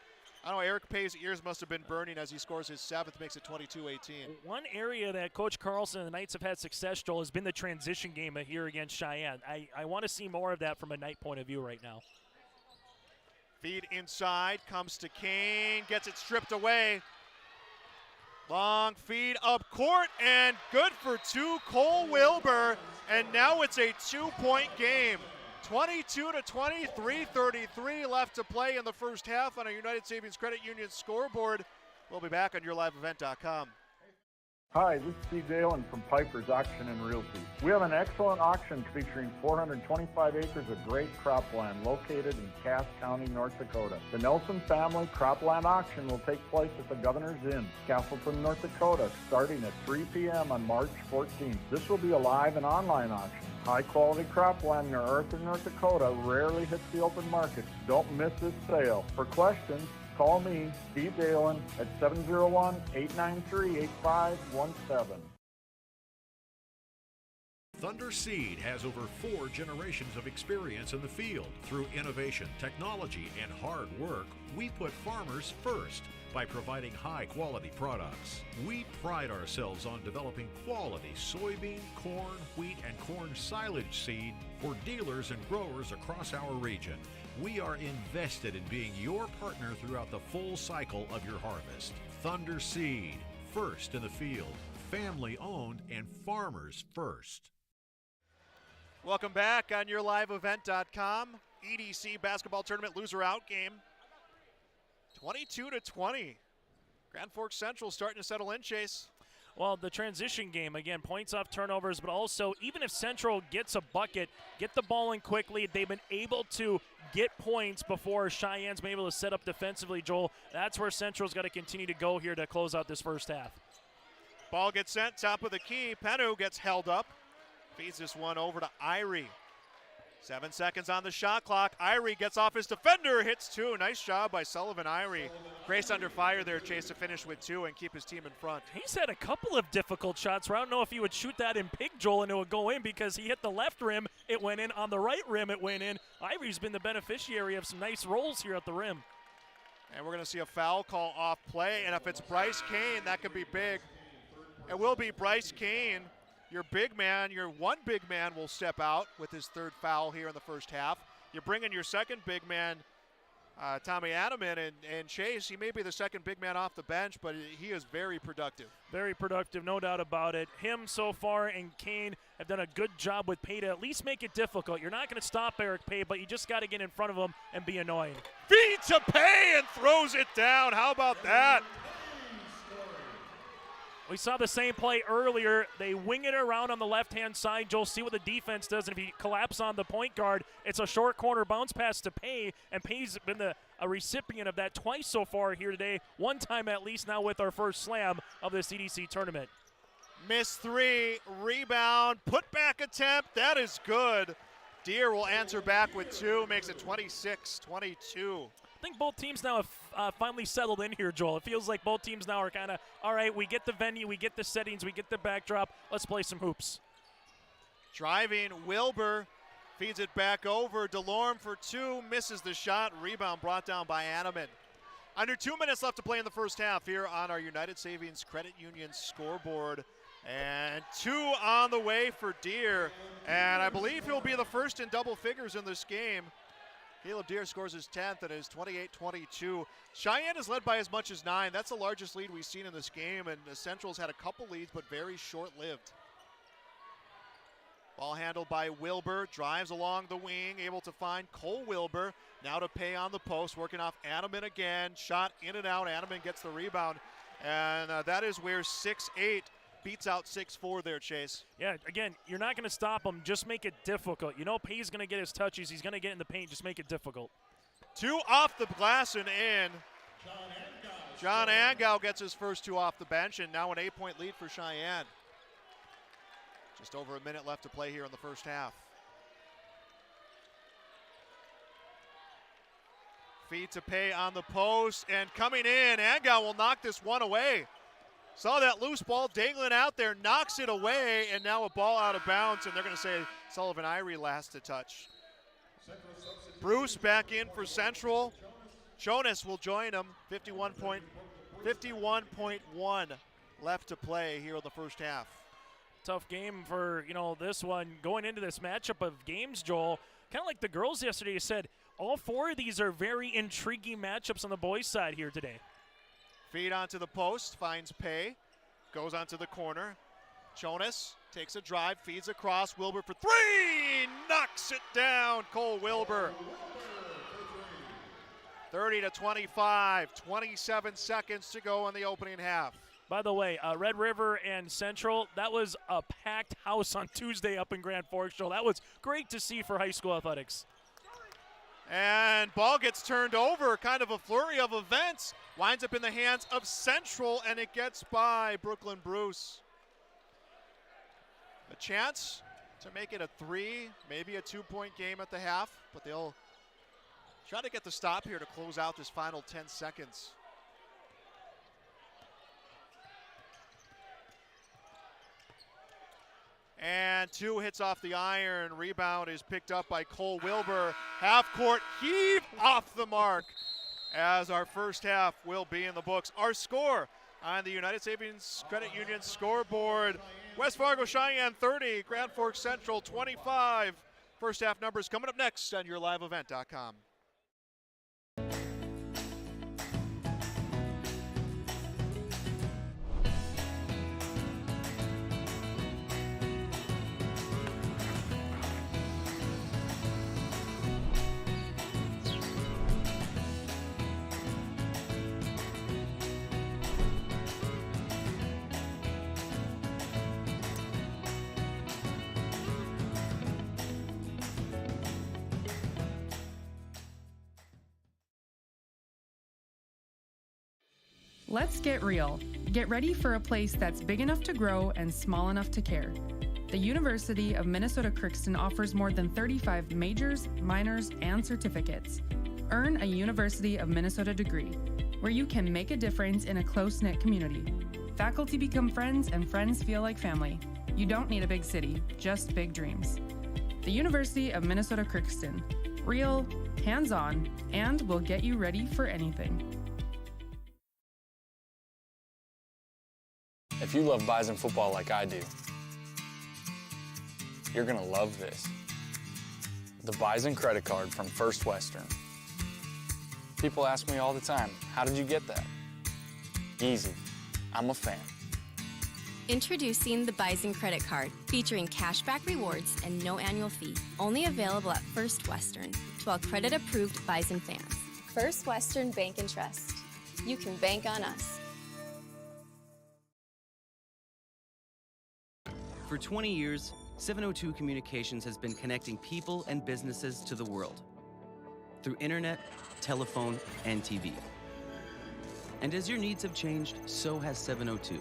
I don't know, Eric Pay's ears must have been burning as he scores his 7th, makes it 22-18. One area that Coach Carlson and the Knights have had success, Joel, has been the transition game here against Cheyenne. I want to see more of that from a Knight point of view right now. Feed inside, comes to Kane, gets it stripped away. Long feed up court, and good for 2, Cole Wilbur. And now it's a 2-point game. 22-20, 3:33 left to play in the first half on a United Savings Credit Union scoreboard. We'll be back on YourLiveEvent.com. Hi, this is Steve Dalen from Piper's Auction and Realty. We have an excellent auction featuring 425 acres of great cropland located in Cass County, North Dakota. The Nelson Family Cropland Auction will take place at the Governor's Inn, Castleton, North Dakota, starting at 3 p.m. on March 14th. This will be a live and online auction. High-quality cropland near Arthur, North Dakota rarely hits the open market. Don't miss this sale. For questions, call me, Steve Dalen, at 701-893-8517. Thunder Seed has over 4 generations of experience in the field. Through innovation, technology, and hard work, we put farmers first. by providing high-quality products. We pride ourselves on developing quality soybean, corn, wheat, and corn silage seed for dealers and growers across our region. We are invested in being your partner throughout the full cycle of your harvest. Thunder Seed, first in the field, family-owned and farmers first. Welcome back on YourLiveEvent.com. EDC basketball tournament loser-out game. 22-20. Grand Forks Central starting to settle in, Chase. Well, the transition game, again, points off turnovers, but also even if Central gets a bucket, get the ball in quickly, they've been able to get points before Cheyenne's been able to set up defensively, Joel. That's where Central's got to continue to go here to close out this first half. Ball gets sent, top of the key. Penu gets held up. Feeds this one over to Irie. 7 seconds on the shot clock. Irie gets off his defender, hits two. Nice job by Sullivan Irie. Grace under fire there, Chase, to finish with two and keep his team in front. He's had a couple of difficult shots where I don't know if he would shoot that in pig, Joel, and it would go in because he hit the left rim, it went in. On the right rim, it went in. Irie's been the beneficiary of some nice rolls here at the rim. And we're going to see a foul call off play, and if it's Bryce Kane, that could be big. It will be Bryce Kane. Your big man, your one big man will step out with his third foul here in the first half. You bring in your second big man, Tommy Adaman, and Chase. He may be the second big man off the bench, but he is very productive. Very productive, no doubt about it. Him so far and Kane have done a good job with Pay to at least make it difficult. You're not going to stop Eric Pay, but you just got to get in front of him and be annoying. Feed to Pay and throws it down. How about that? We saw the same play earlier. They wing it around on the left-hand side. Joel, see what the defense does. And if he collapses on the point guard, it's a short corner bounce pass to Pay, and Pay's been a recipient of that twice so far here today, one time at least now with our first slam of this EDC tournament. Miss three, rebound, put back attempt. That is good. Deere will answer back with two, makes it 26-22. I think both teams now have finally settled in here, Joel. It feels like both teams now are kind of, all right, we get the venue, we get the settings, we get the backdrop. Let's play some hoops. Driving, Wilbur feeds it back over. DeLorme for two, misses the shot. Rebound brought down by Adaman. Under 2 minutes left to play in the first half here on our United Savings Credit Union scoreboard. And two on the way for Deere. And I believe he'll be the first in double figures in this game. Caleb Deere scores his 10th and is 28-22. Cheyenne is led by as much as 9. That's the largest lead we've seen in this game, and the Central's had a couple leads, but very short-lived. Ball handled by Wilbur, drives along the wing, able to find Cole Wilbur. Now to Pay on the post, working off Adaman again. Shot in and out, Adaman gets the rebound. And that is where 6'8" beats out 6'4" there, Chase. Yeah, again, you're not going to stop him. Just make it difficult. You know Pay's going to get his touches. He's going to get in the paint. Just make it difficult. Two off the glass and in. John Angau gets his first two off the bench, and now an 8-point lead for Cheyenne. Just over a minute left to play here in the first half. Feed to Pay on the post, and coming in, Angau will knock this one away. Saw that loose ball dangling out there, knocks it away, and now a ball out of bounds, and they're going to say Sullivan Irie last to touch. Bruce back in for Central. Jonas will join him. 51.1 left to play here in the first half. Tough game for, this one. Going into this matchup of games, Joel, kind of like the girls yesterday said, all four of these are very intriguing matchups on the boys' side here today. Feed onto the post, finds Pay, goes onto the corner. Jonas takes a drive, feeds across, Wilbur for three, knocks it down, Cole Wilbur. 30-25, 27 seconds to go in the opening half. By the way, Red River and Central, that was a packed house on Tuesday up in Grand Forks, Joel. That was great to see for high school athletics. And ball gets turned over, kind of a flurry of events. Winds up in the hands of Central, and it gets by Brooklyn Bruce. A chance to make it a 3, maybe a 2-point game at the half, but they'll try to get the stop here to close out this final 10 seconds. And two hits off the iron. Rebound is picked up by Cole Wilbur. Half court heave off the mark. as our first half will be in the books. Our score on the United Savings Credit Union scoreboard: West Fargo Sheyenne 30, Grand Forks Central 25. First half numbers coming up next on YourLiveEvent.com. Let's get real. Get ready for a place that's big enough to grow and small enough to care. The University of Minnesota Crookston offers more than 35 majors, minors, and certificates. Earn a University of Minnesota degree, where you can make a difference in a close-knit community. Faculty become friends and friends feel like family. You don't need a big city, just big dreams. The University of Minnesota Crookston. Real, hands-on, and will get you ready for anything. If you love Bison football like I do, you're gonna love this. The Bison credit card from First Western. People ask me all the time, how did you get that? Easy, I'm a fan. Introducing the Bison credit card, featuring cashback rewards and no annual fee. Only available at First Western to all credit-approved Bison fans. First Western Bank and Trust. You can bank on us. For 20 years, 702 Communications has been connecting people and businesses to the world through internet, telephone, and TV. And as your needs have changed, so has 702.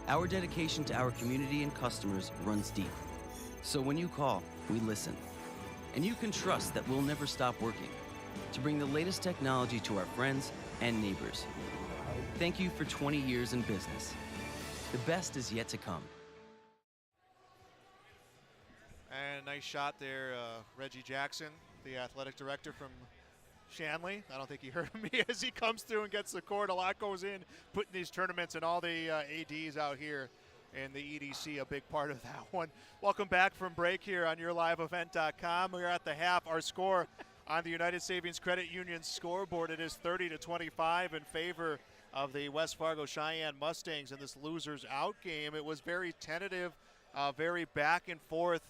Our dedication to our community and customers runs deep. So when you call, we listen. And you can trust that we'll never stop working to bring the latest technology to our friends and neighbors. Thank you for 20 years in business. The best is yet to come. And nice shot there, Reggie Jackson, the athletic director from Shanley. I don't think he heard me as he comes through and gets the court. A lot goes in putting these tournaments, and all the ADs out here in the EDC, a big part of that one. Welcome back from break here on YourLiveEvent.com. We're at the half. Our score on the United Savings Credit Union scoreboard, it is 30-25 in favor of the West Fargo Sheyenne Mustangs in this losers out game. It was very tentative, very back and forth.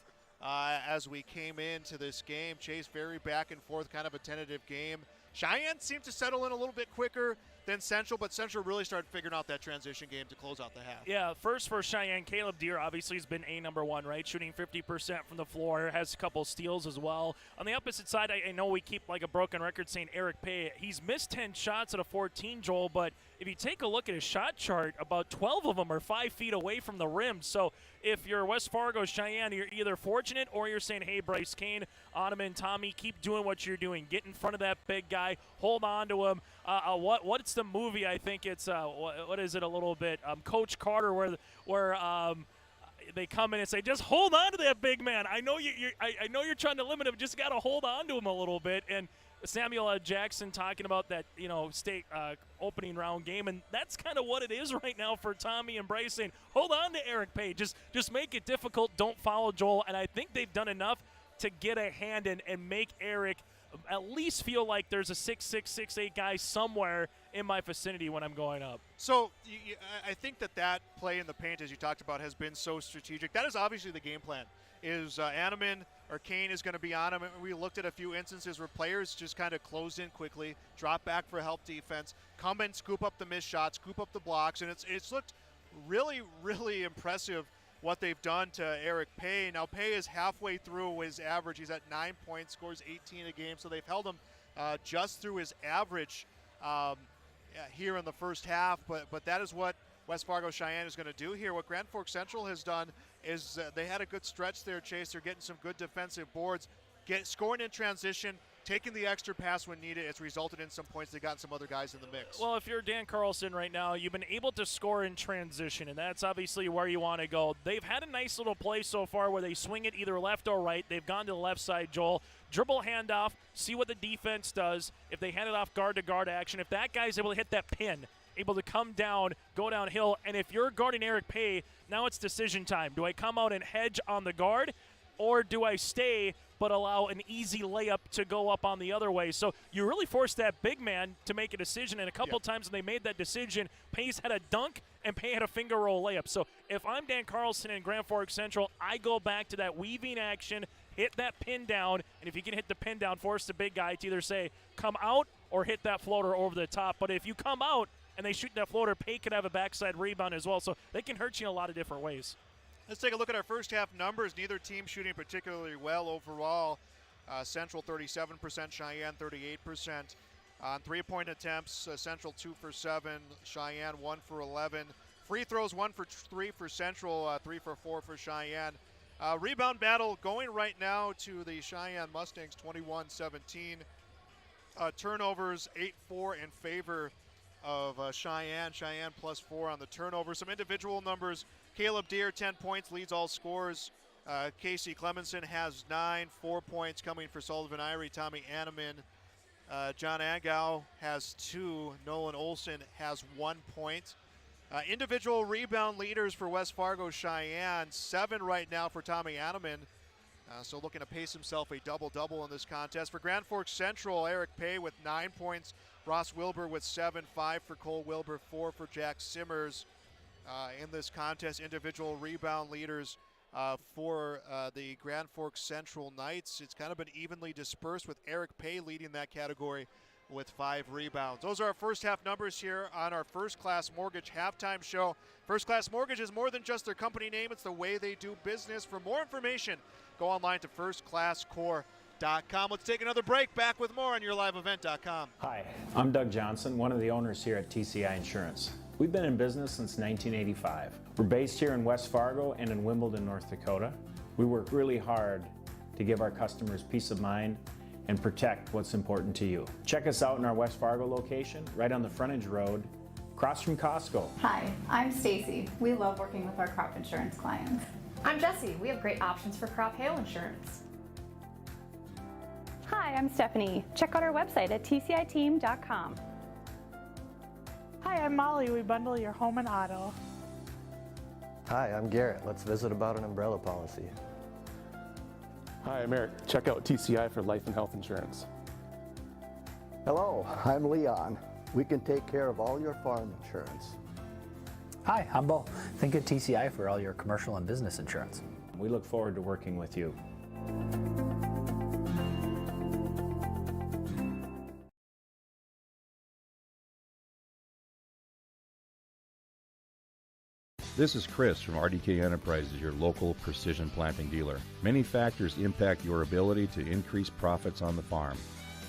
As we came into this game, Chase, very back and forth, kind of a tentative game. Cheyenne seemed to settle in a little bit quicker than Central, but Central really started figuring out that transition game to close out the half. Yeah, first for Cheyenne, Caleb Deere obviously has been number one, right? Shooting 50% from the floor, has a couple steals as well. On the opposite side, I know we keep like a broken record saying Eric Pay. He's missed 10 shots out of 14, Joel, but if you take a look at his shot chart, about 12 of them are 5 feet away from the rim. So if you're West Fargo Cheyenne, you're either fortunate or you're saying, hey, Bryce Kane, Ottoman, Tommy, keep doing what you're doing. Get in front of that big guy. Hold on to him. What's the movie? I think it's, what is it a little bit? Coach Carter, where they come in and say, just hold on to that big man. I know you're trying to limit him. Just got to hold on to him a little bit. And Samuel Jackson talking about that, state opening round game, and that's kind of what it is right now for Tommy and Bryce, saying, hold on to Eric Pay. Just make it difficult. Don't foul Joel. And I think they've done enough to get a hand in and make Eric at least feel like there's a 6'6", 6'8" guy somewhere in my vicinity when I'm going up. So I think that play in the paint, as you talked about, has been so strategic. That is obviously the game plan. Is Animan or Kane is going to be on him. We looked at a few instances where players just kind of closed in quickly, drop back for help defense, come in, scoop up the missed shots, scoop up the blocks, and it's looked really, really impressive what they've done to Eric Pay. Now Pay is halfway through his average. He's at 9 points, scores 18 a game, so they've held him just through his average here in the first half, but that is what West Fargo Cheyenne is going to do here. What Grand Forks Central has done is they had a good stretch there, Chase. They're getting some good defensive boards, scoring in transition, taking the extra pass when needed. It's resulted in some points. They've gotten some other guys in the mix. Well, if you're Dan Carlson right now, you've been able to score in transition, and that's obviously where you want to go. They've had a nice little play so far where they swing it either left or right. They've gone to the left side, Joel. Dribble handoff, see what the defense does. If they hand it off guard-to-guard action, if that guy's able to hit that pin, able to come down, go downhill, and if you're guarding Eric Pay, now it's decision time. Do I come out and hedge on the guard, or do I stay but allow an easy layup to go up on the other way? So you really forced that big man to make a decision, and a couple times when they made that decision, Pay's had a dunk and Pay had a finger roll layup. So if I'm Dan Carlson in Grand Forks Central, I go back to that weaving action, hit that pin down, and if you can hit the pin down, force the big guy to either say come out or hit that floater over the top. But if you come out and they shoot that floater, Pay could have a backside rebound as well. So they can hurt you in a lot of different ways. Let's take a look at our first half numbers. Neither team shooting particularly well overall. Central 37%, Cheyenne 38%. On three-point attempts, Central 2 for 7, Cheyenne 1 for 11. Free throws 1 for 3 for Central, 3 for 4 for Cheyenne. Rebound battle going right now to the Cheyenne Mustangs, 21-17. Turnovers 8-4 in favor of Cheyenne. Cheyenne +4 on the turnover. Some individual numbers. Caleb Deere, 10 points, leads all scores. Casey Clemenson has 9, 4 points coming for Sullivan Irie. Tommy Anneman. John Agau has 2. Nolan Olson has 1 point. Individual rebound leaders for West Fargo Cheyenne, 7 right now for Tommy Anneman. So looking to pace himself a double-double in this contest. For Grand Forks Central, Eric Pay with 9 points. Ross Wilbur with 7, 5 for Cole Wilbur, 4 for Jack Simmers. In this contest, individual rebound leaders for the Grand Forks Central Knights. It's kind of been evenly dispersed with Eric Pay leading that category with 5 rebounds. Those are our first half numbers here on our First Class Mortgage halftime show. First Class Mortgage is more than just their company name, it's the way they do business. For more information, go online to firstclasscore.com. Let's take another break. Back with more on yourliveevent.com. Hi, I'm Doug Johnson, one of the owners here at TCI Insurance. We've been in business since 1985. We're based here in West Fargo and in Wimbledon, North Dakota. We work really hard to give our customers peace of mind and protect what's important to you. Check us out in our West Fargo location, right on the frontage road, across from Costco. Hi, I'm Stacy. We love working with our crop insurance clients. I'm Jessie. We have great options for crop hail insurance. Hi, I'm Stephanie. Check out our website at tciteam.com. Hi, I'm Molly. We bundle your home and auto. Hi, I'm Garrett. Let's visit about an umbrella policy. Hi, I'm Eric. Check out TCI for life and health insurance. Hello, I'm Leon. We can take care of all your farm insurance. Hi, I'm Bo. Think of TCI for all your commercial and business insurance. We look forward to working with you. This is Chris from RDK Enterprises, your local precision planting dealer. Many factors impact your ability to increase profits on the farm.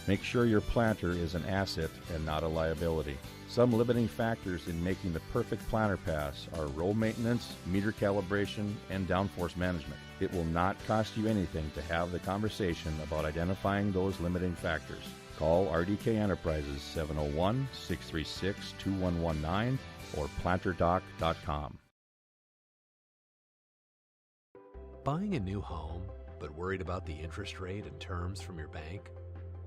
Make sure your planter is an asset and not a liability. Some limiting factors in making the perfect planter pass are row maintenance, meter calibration, and downforce management. It will not cost you anything to have the conversation about identifying those limiting factors. Call RDK Enterprises 701-636-2119 or planterdoc.com. Buying a new home, but worried about the interest rate and terms from your bank?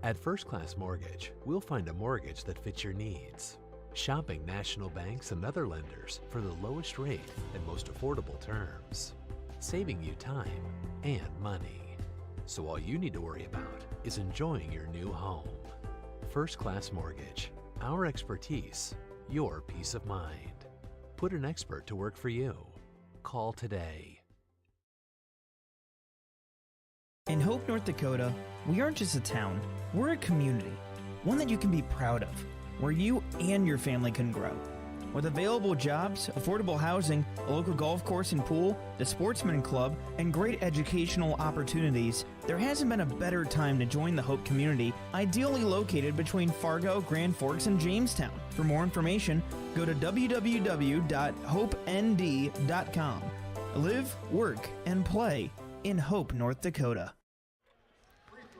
At First Class Mortgage, we'll find a mortgage that fits your needs. Shopping national banks and other lenders for the lowest rate and most affordable terms. Saving you time and money. So all you need to worry about is enjoying your new home. First Class Mortgage. Our expertise, your peace of mind. Put an expert to work for you. Call today. In Hope, North Dakota, we aren't just a town, we're a community, one that you can be proud of, where you and your family can grow. With available jobs, affordable housing, a local golf course and pool, the Sportsman Club, and great educational opportunities, there hasn't been a better time to join the Hope community, ideally located between Fargo, Grand Forks, and Jamestown. For more information, go to www.hopend.com. Live, work, and play in Hope, North Dakota.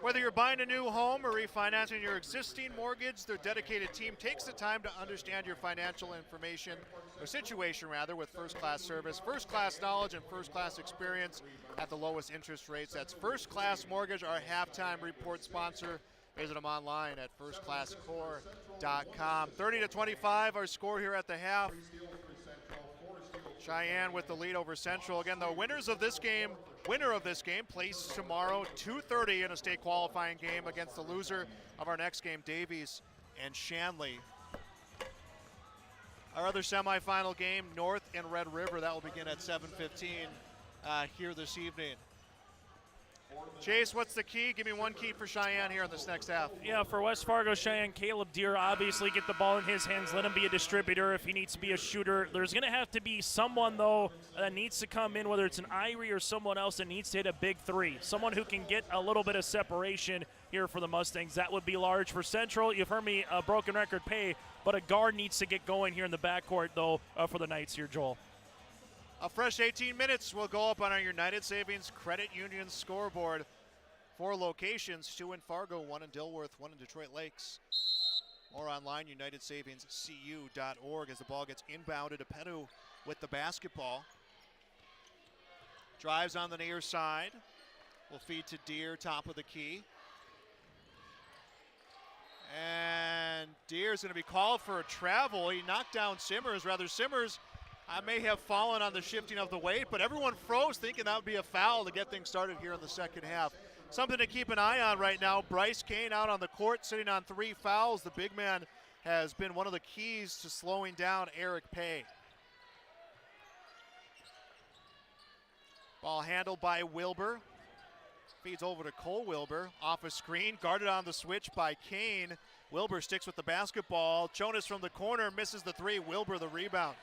Whether you're buying a new home or refinancing your existing mortgage, their dedicated team takes the time to understand your financial information, or situation rather, with first-class service, first-class knowledge, and first-class experience at the lowest interest rates. That's First Class Mortgage, our halftime report sponsor. Visit them online at firstclasscore.com. 30-25, our score here at the half. Sheyenne with the lead over Central. Again, the winner of this game plays tomorrow, 2:30 in a state qualifying game against the loser of our next game, Davies and Shanley. Our other semifinal game, North and Red River, that will begin at 7:15 here this evening. Chase, what's the key? Give me one key for Sheyenne here in this next half. Yeah, for West Fargo Cheyenne, Caleb Deere, obviously get the ball in his hands. Let him be a distributor if he needs to be a shooter. There's going to have to be someone, though, that needs to come in, whether it's an Irie or someone else that needs to hit a big three. Someone who can get a little bit of separation here for the Mustangs. That would be large for Central. You've heard me broken record pay, but a guard needs to get going here in the backcourt, though, for the Knights here, Joel. A fresh 18 minutes will go up on our United Savings Credit Union scoreboard. 4 locations, 2 in Fargo, 1 in Dilworth, 1 in Detroit Lakes. Or online, unitedsavingscu.org, as the ball gets inbounded to Pedu with the basketball. Drives on the near side. Will feed to Deere, top of the key. And Deere's going to be called for a travel. He knocked down Simmers. Rather, Simmers may have fallen on the shifting of the weight, but everyone froze thinking that would be a foul to get things started here in the second half. Something to keep an eye on right now. Bryce Kane out on the court, sitting on 3 fouls. The big man has been one of the keys to slowing down Eric Pay. Ball handled by Wilbur. Feeds over to Cole Wilbur. Off a screen, guarded on the switch by Kane. Wilbur sticks with the basketball. Jonas from the corner misses the 3. Wilbur the rebound.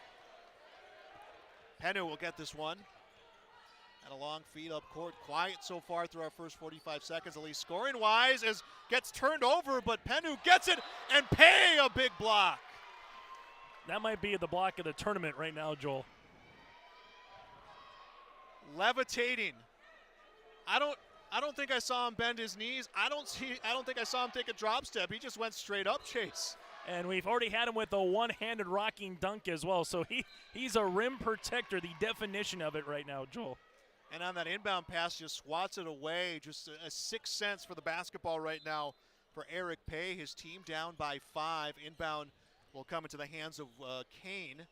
Penu will get this one. And a long feed up court. Quiet so far through our first 45 seconds, at least scoring-wise, as gets turned over, but Penu gets it, and Pay a big block. That might be the block of the tournament right now, Joel. Levitating. I don't think I saw him bend his knees. I don't think I saw him take a drop step. He just went straight up, Chase. And we've already had him with a one-handed rocking dunk as well. So he's a rim protector, the definition of it right now, Joel. And on that inbound pass, just swats it away. Just a 6th sense for the basketball right now for Eric Pay. His team down by 5. Inbound will come into the hands of Kane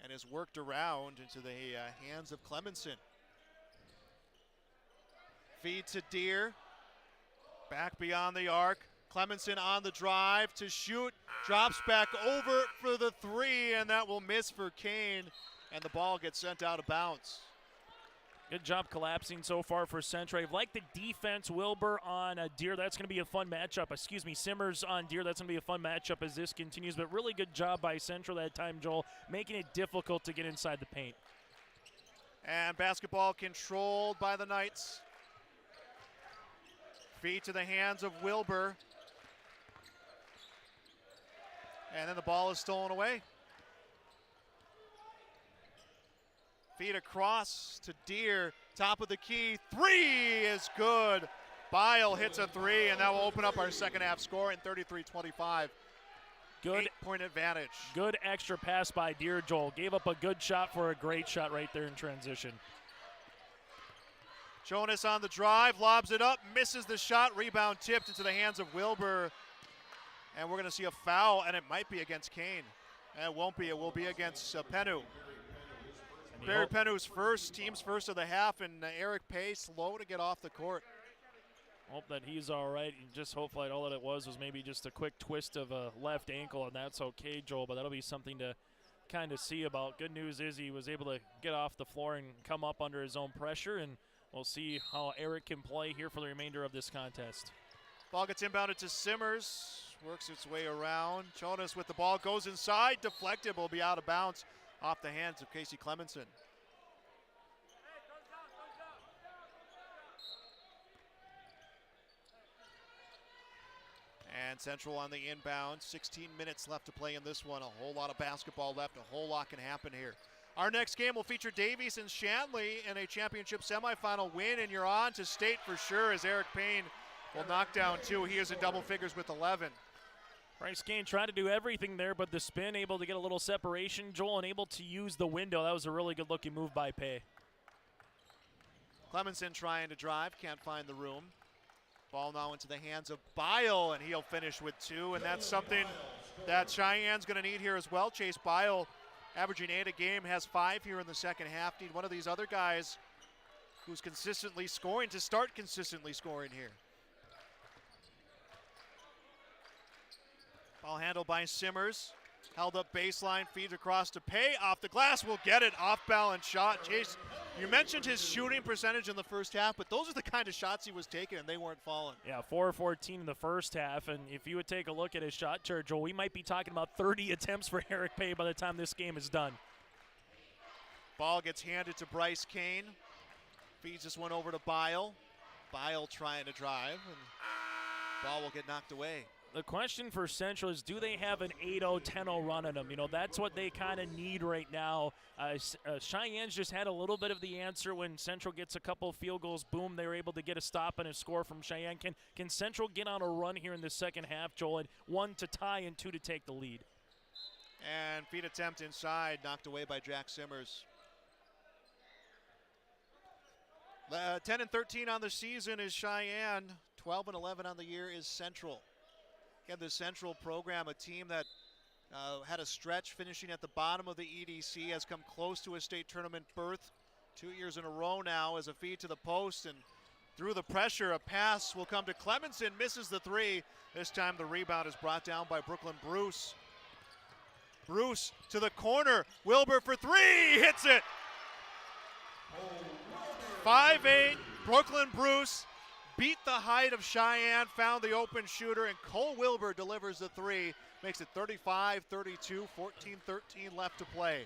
and is worked around into the hands of Clemenson. Feed to Deere. Back beyond the arc. Clemenson on the drive to shoot. Drops back over for the 3, and that will miss for Kane. And the ball gets sent out of bounds. Good job collapsing so far for Central. I like the defense. Wilbur on Deere. That's going to be a fun matchup. Simmers on Deere. That's going to be a fun matchup as this continues. But really good job by Central that time, Joel, making it difficult to get inside the paint. And basketball controlled by the Knights. Feed to the hands of Wilbur. And then the ball is stolen away. Feed across to Deere, top of the key. 3 is good. Bile hits a 3, and that will open up our second half score in 33-25. Good 8-point advantage. Good extra pass by Deere, Joel. Gave up a good shot for a great shot right there in transition. Jonas on the drive, lobs it up, misses the shot. Rebound tipped into the hands of Wilbur. And we're going to see a foul, and it might be against Kane. It won't be. It will be against Penu. Barry Penu's team's first of the half, and Eric Pay slow to get off the court. Hope that he's all right. And just hopefully all that it was maybe just a quick twist of a left ankle, and that's okay, Joel, but that'll be something to kind of see about. Good news is he was able to get off the floor and come up under his own pressure, and we'll see how Eric can play here for the remainder of this contest. Ball gets inbounded to Simmers, works its way around. Jonas with the ball, goes inside, deflected, will be out of bounds off the hands of Casey Clemenson. And Central on the inbound. 16 minutes left to play in this one. A whole lot of basketball left. A whole lot can happen here. Our next game will feature Davies and Shanley in a championship semifinal win, and you're on to state for sure as Eric Payne Well, knockdown 2. He is in double figures with 11. Bryce Kane tried to do everything there, but the spin able to get a little separation, Joel, and able to use the window. That was a really good-looking move by Pay. Clemenson trying to drive, can't find the room. Ball now into the hands of Bile, and he'll finish with 2, and that's something that Cheyenne's going to need here as well. Chase Bile, averaging 8 a game, has 5 here in the second half. Need one of these other guys who's consistently scoring to start consistently scoring here. Ball handled by Simmers. Held up baseline, feeds across to Pay. Off the glass, will get it. Off balance shot. Chase, you mentioned his shooting percentage in the first half, but those are the kind of shots he was taking, and they weren't falling. Yeah, 4-14 in the first half, and if you would take a look at his shot chart, Joel, we might be talking about 30 attempts for Eric Pay by the time this game is done. Ball gets handed to Bryce Kane. Feeds this one over to Bile. Bile trying to drive, and ball will get knocked away. The question for Central is, do they have an 8-0, 10-0 run in them? You know, that's what they kind of need right now. Cheyenne's just had a little bit of the answer when Central gets a couple of field goals. Boom, they were able to get a stop and a score from Cheyenne. Can Central get on a run here in the second half, Joel? And 1 to tie and 2 to take the lead. And feed attempt inside, knocked away by Jack Simmers. 10-13 on the season is Cheyenne. 12-11 on the year is Central. Again, the Central program, a team that had a stretch finishing at the bottom of the EDC, has come close to a state tournament berth 2 years in a row now as a feed to the post, and through the pressure, a pass will come to Clemenson, misses the 3. This time the rebound is brought down by Brooklyn Bruce. Bruce to the corner, Wilbur for 3, hits it! 5'8", Brooklyn Bruce beat the height of Cheyenne, found the open shooter, and Cole Wilbur delivers the 3. Makes it 35-32, 14-13 left to play.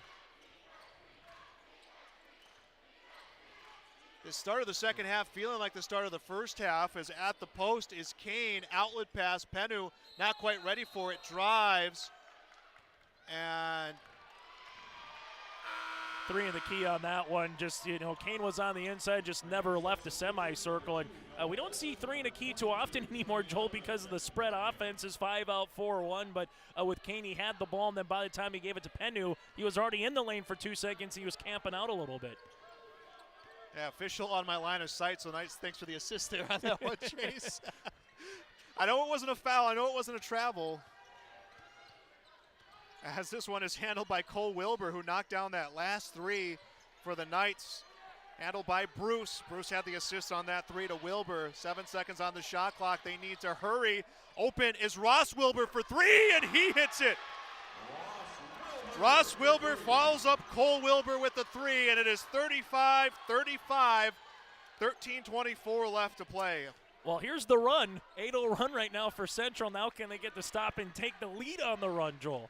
The start of the second half feeling like the start of the first half, as at the post is Kane, outlet pass, Penu not quite ready for it, drives, and 3 in the key on that one. Just, you know, Kane was on the inside, just never left the semicircle. And we don't see 3 in a key too often anymore, Joel, because of the spread offense is 5 out, 4-1. But with Kane, he had the ball, and then by the time he gave it to Penu, he was already in the lane for 2 seconds. He was camping out a little bit. Yeah, official on my line of sight, so nice. Thanks for the assist there on that one, Chase. I know it wasn't a foul. I know it wasn't a travel. As this one is handled by Cole Wilbur, who knocked down that last 3 for the Knights. Handled by Bruce. Bruce had the assist on that 3 to Wilbur. 7 seconds on the shot clock. They need to hurry. Open is Ross Wilbur for 3, and he hits it. Ross Wilbur follows up Cole Wilbur with the 3, and it is 35-35, 13:24 left to play. Well, here's the run. 8-0 run right now for Central. Now can they get the stop and take the lead on the run, Joel?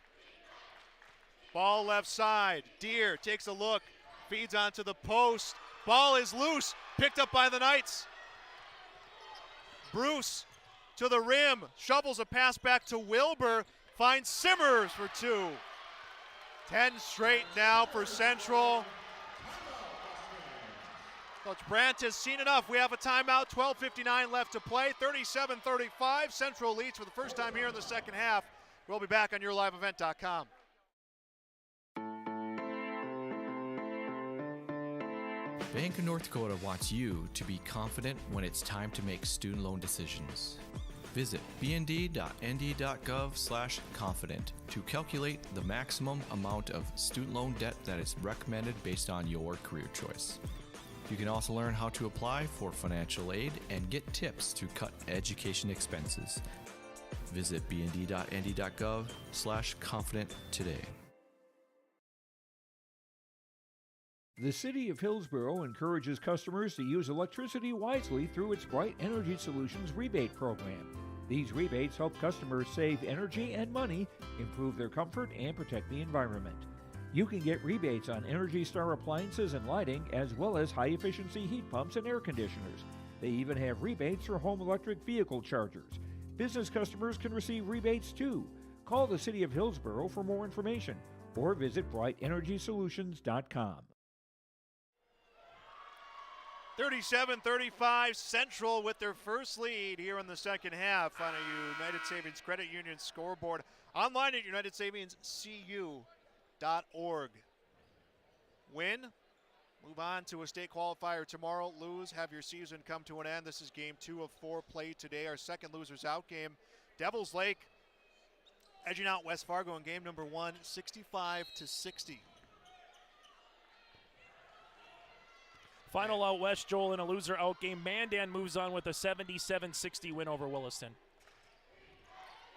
Ball left side. Deere takes a look, feeds onto the post. Ball is loose, picked up by the Knights. Bruce to the rim, shovels a pass back to Wilbur, finds Simmers for 2. 10 straight now for Central. Coach Brandt has seen enough. We have a timeout, 12:59 left to play, 37-35. Central leads for the first time here in the second half. We'll be back on YourLiveEvent.com. Bank of North Dakota wants you to be confident when it's time to make student loan decisions. Visit bnd.nd.gov/confident to calculate the maximum amount of student loan debt that is recommended based on your career choice. You can also learn how to apply for financial aid and get tips to cut education expenses. Visit bnd.nd.gov/confident today. The City of Hillsborough encourages customers to use electricity wisely through its Bright Energy Solutions rebate program. These rebates help customers save energy and money, improve their comfort, and protect the environment. You can get rebates on Energy Star appliances and lighting, as well as high-efficiency heat pumps and air conditioners. They even have rebates for home electric vehicle chargers. Business customers can receive rebates too. Call the City of Hillsborough for more information or visit brightenergysolutions.com. 37-35, Central with their first lead here in the second half on a United Savings Credit Union scoreboard. Online at UnitedSavingsCU.org. Win, move on to a state qualifier tomorrow. Lose, have your season come to an end. This is game 2 of 4 played today. Our second losers out game. Devils Lake edging out West Fargo in game number 1, 65-60. Final out west, Joel, in a loser out game. Mandan moves on with a 77-60 win over Williston.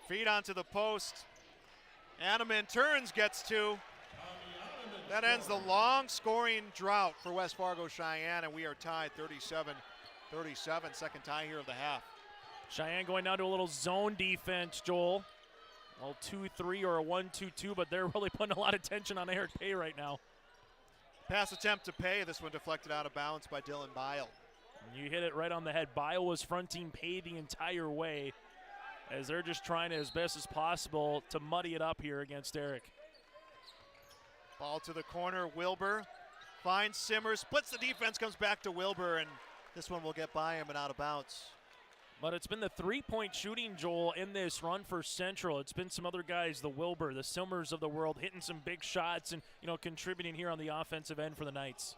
Feed onto the post. Animan turns, gets 2. That ends the long scoring drought for West Fargo Sheyenne, and we are tied 37-37, second tie here of the half. Cheyenne going down to a little zone defense, Joel. A little 2-3 or a 1-2-2, but they're really putting a lot of tension on Eric Pay right now. Pass attempt to Pay. This one deflected out of bounds by Dylan Bile. You hit it right on the head. Bile was fronting Pay the entire way as they're just trying as best as possible to muddy it up here against Eric. Ball to the corner. Wilbur finds Simmer, splits the defense, comes back to Wilbur, and this one will get by him and out of bounds. But it's been the three-point shooting, Joel, in this run for Central. It's been some other guys, the Wilbur, the Simmers of the world, hitting some big shots and, contributing here on the offensive end for the Knights.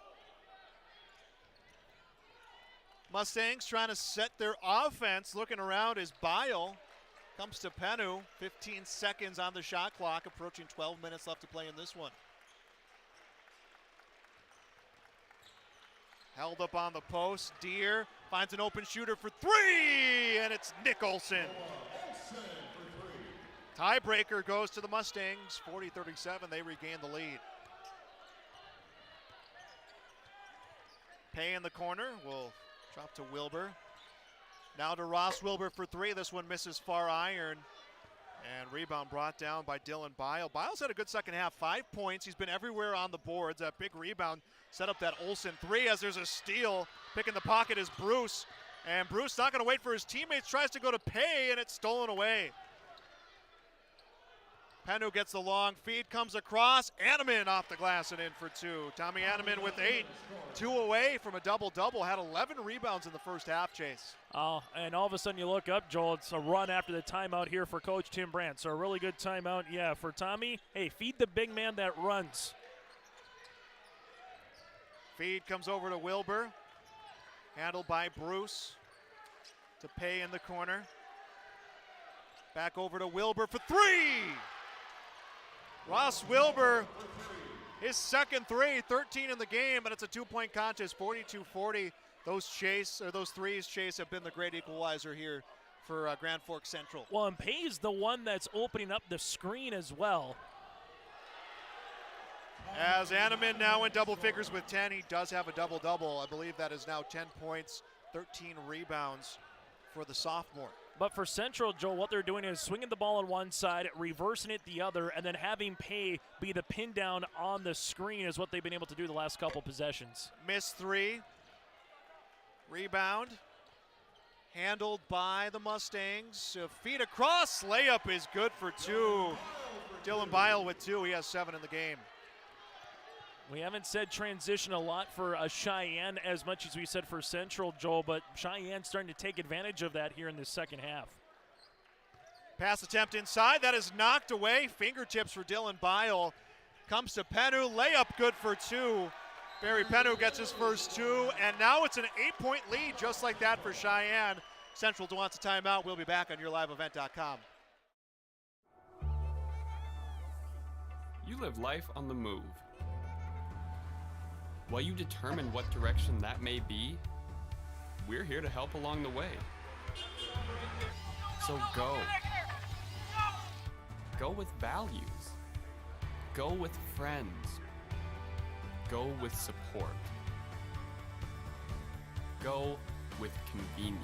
Mustangs trying to set their offense. Looking around is Bile. Comes to Penu. 15 seconds on the shot clock, approaching 12 minutes left to play in this one. Held up on the post. Deere finds an open shooter for 3, and it's Nick Olson. Tiebreaker goes to the Mustangs, 40-37. They regain the lead. Pay in the corner will drop to Wilbur. Now to Ross Wilbur for 3. This one misses far iron. And rebound brought down by Dylan Bile. Bile's had a good second half, 5 points. He's been everywhere on the boards. That big rebound set up that Olsen 3 as there's a steal. Picking the pocket is Bruce. And Bruce not going to wait for his teammates, tries to go to Pay, and it's stolen away. Penu gets the long feed, comes across. Animan off the glass and in for 2. Tommy Animan with 8. 2 away from a double-double. Had 11 rebounds in the first half, Chase. Oh, and all of a sudden you look up, Joel, it's a run after the timeout here for Coach Tim Brandt. So a really good timeout, yeah, for Tommy. Hey, feed the big man that runs. Feed comes over to Wilbur. Handled by Bruce. To Pay in the corner. Back over to Wilbur for 3! Ross Wilbur, his second 3, 13 in the game, and it's a 2-point contest, 42-40. Those threes, Chase, have been the great equalizer here for Grand Forks Central. Well, and Pay's the one that's opening up the screen as well. As Animan now in double figures with 10, he does have a double-double. I believe that is now 10 points, 13 rebounds for the sophomore. But for Central, Joel, what they're doing is swinging the ball on one side, reversing it the other, and then having Pay be the pin down on the screen is what they've been able to do the last couple possessions. Missed 3. Rebound. Handled by the Mustangs. Feed across. Layup is good for 2. Dylan Bile with 2. He has 7 in the game. We haven't said transition a lot for Cheyenne as much as we said for Central, Joel, but Cheyenne's starting to take advantage of that here in the second half. Pass attempt inside. That is knocked away. Fingertips for Dylan Bile. Comes to Penu. Layup good for 2. Barry Penu gets his first 2, and now it's an 8-point lead just like that for Cheyenne. Central wants a timeout. We'll be back on YourLiveEvent.com. You live life on the move. While you determine what direction that may be, we're here to help along the way. So go. Go with values. Go with friends. Go with support. Go with convenience.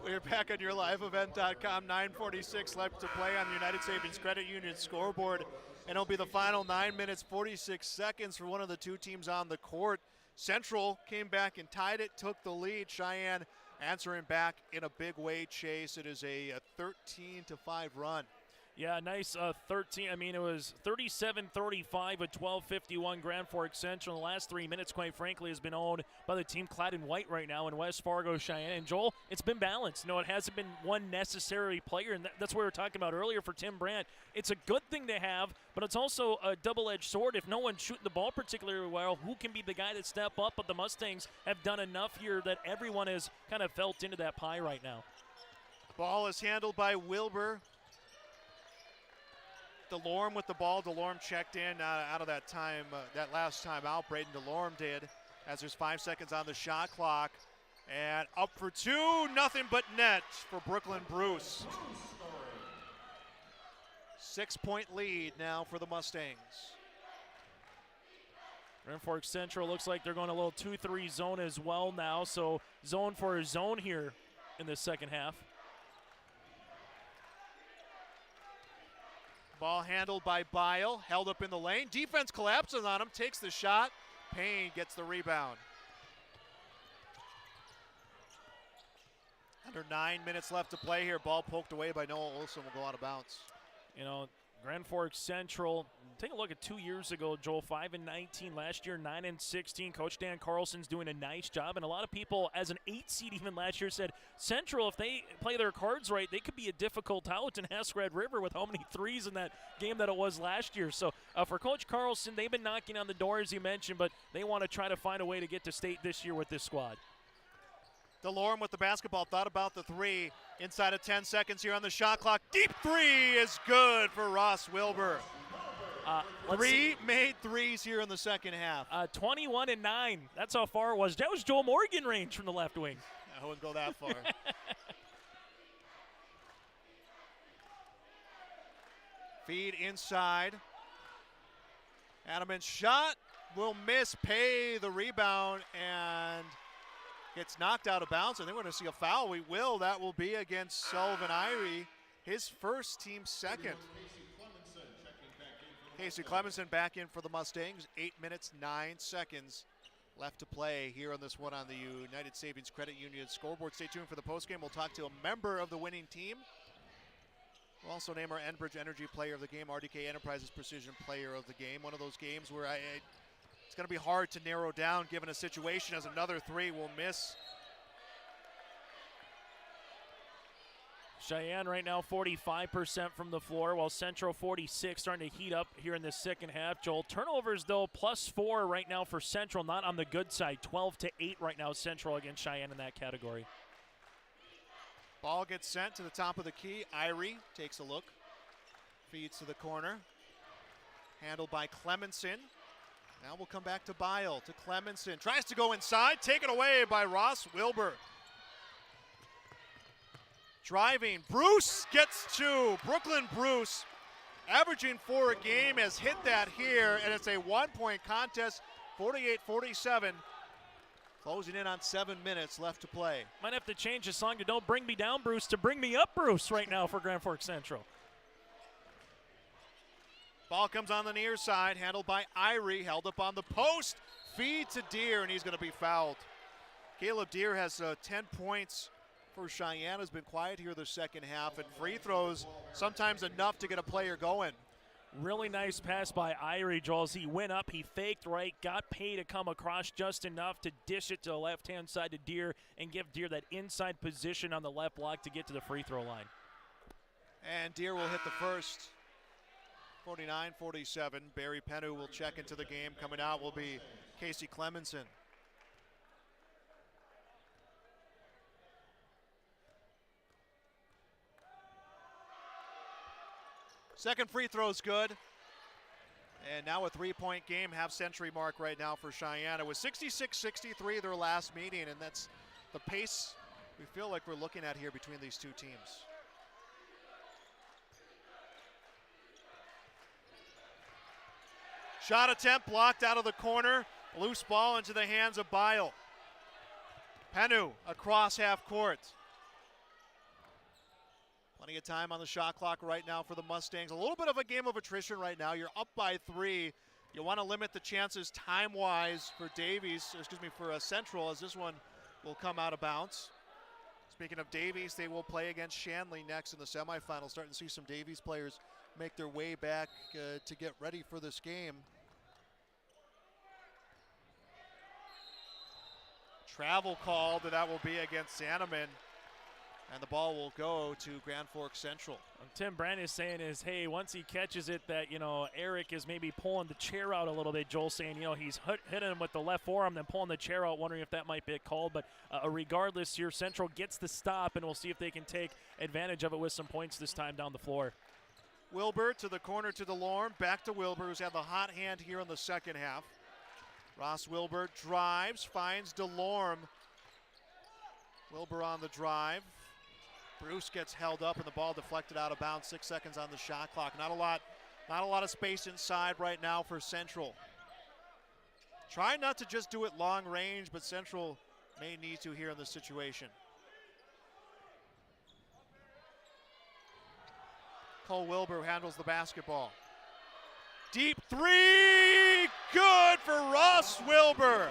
We're back on YourLiveEvent.com. 9:46 left to play on the United Savings Credit Union scoreboard. And it'll be the final 9 minutes, 46 seconds for one of the two teams on the court. Central came back and tied it, took the lead. Cheyenne answering back in a big way, Chase. It is a 13-5 run Yeah, nice 13. I mean, it was 37-35 with 12:51 Grand Forks Central. The last 3 minutes, quite frankly, has been owned by the team clad in white right now in West Fargo Cheyenne. And Joel, it's been balanced. You know, it hasn't been one necessary player, and that's what we were talking about earlier for Tim Brandt. It's a good thing to have, but it's also a double-edged sword. If no one's shooting the ball particularly well, who can be the guy that step up? But the Mustangs have done enough here that everyone has kind of felt into that pie right now. Ball is handled by Wilbur. DeLorme with the ball. DeLorme checked in out of that time, that last time out. Braden DeLorme did, as there's 5 seconds on the shot clock. And up for two, nothing but net for Brooklyn Bruce. 6-point lead now for the Mustangs. Grand Forks Central looks like they're going a little 2-3 zone as well now. So zone for a zone here in the second half. Ball handled by Bile, held up in the lane. Defense collapses on him, takes the shot. Payne gets the rebound. Under 9 minutes left to play here. Ball poked away by Noah Olson, will go out of bounds. You know, Grand Forks Central, take a look at 2 years ago, Joel, 5-19 last year, 9-16. Coach Dan Carlson's doing a nice job, and a lot of people, as an 8 seed even last year, said Central, if they play their cards right, they could be a difficult out in Ask Red River with how many threes in that game that it was last year. So for Coach Carlson, they've been knocking on the door, as you mentioned, but they want to try to find a way to get to state this year with this squad. DeLorme with the basketball, thought about the three. Inside of 10 seconds here on the shot clock. Deep three is good for Ross Wilbur. Three made threes here in the second half. 21-9. That's how far it was. That was Joel Morgan range from the left wing. I wouldn't go that far. Feed inside. Adamant's shot will miss. Pay the rebound and gets knocked out of bounds. I think we're going to see a foul. We will. That will be against Sullivan Irie, his first, team second. Casey Clemenson back in for the Mustangs. 8 minutes, 9 seconds left to play here on this one on the United Savings Credit Union scoreboard. Stay tuned for the postgame. We'll talk to a member of the winning team. We'll also name our Enbridge Energy Player of the Game, RDK Enterprises Precision Player of the Game. One of those games where it's going to be hard to narrow down given a situation as another three will miss. Cheyenne right now 45% from the floor, while Central 46, starting to heat up here in the second half. Joel, turnovers though +4 right now for Central, not on the good side. 12-8 right now Central against Cheyenne in that category. Ball gets sent to the top of the key. Irie takes a look, feeds to the corner. Handled by Clemenson. Now we'll come back to Bile, to Clemenson. Tries to go inside, taken away by Ross Wilbur. Driving, Bruce gets two. Brooklyn Bruce, averaging 4 a game, has hit that here, and it's a 1-point contest, 48-47. Closing in on 7 minutes left to play. Might have to change the song to Don't Bring Me Down, Bruce, to Bring Me Up, Bruce, right now for Grand Forks Central. Ball comes on the near side, handled by Irie, held up on the post. Feed to Deere, and he's going to be fouled. Caleb Deere has 10 points for Cheyenne, has been quiet here the second half, and free throws sometimes enough to get a player going. Really nice pass by Irie, Joel, as he went up, he faked right, got paid to come across just enough to dish it to the left-hand side to Deere and give Deere that inside position on the left block to get to the free throw line. And Deere will hit the first. 49-47. Barry Pennu will check into the game. Coming out will be Casey Clemenson. Second free throw is good. And now a 3-point game, half-century mark right now for Cheyenne. It was 66-63 their last meeting, and that's the pace we feel like we're looking at here between these two teams. Shot attempt blocked out of the corner. Loose ball into the hands of Bile. Pennu across half court. Plenty of time on the shot clock right now for the Mustangs. A little bit of a game of attrition right now. You're up by 3. You want to limit the chances time-wise for for Central, as this one will come out of bounds. Speaking of Davies, they will play against Shanley next in the semifinals. Starting to see some Davies players make their way back to get ready for this game. Travel called, and that will be against Sandeman. And the ball will go to Grand Forks Central. What Tim Brand is saying is, hey, once he catches it that, Eric is maybe pulling the chair out a little bit. Joel saying, he's hitting him with the left forearm, then pulling the chair out, wondering if that might be called. But regardless, here Central gets the stop, and we'll see if they can take advantage of it with some points this time down the floor. Wilbur to the corner to DeLorme. Back to Wilbur, who's had the hot hand here in the second half. Ross Wilbur drives, finds DeLorme. Wilbur on the drive. Bruce gets held up and the ball deflected out of bounds. 6 seconds on the shot clock. Not a lot of space inside right now for Central. Try not to just do it long range, but Central may need to here in this situation. Cole Wilbur handles the basketball. Deep three, good for Ross Wilbur.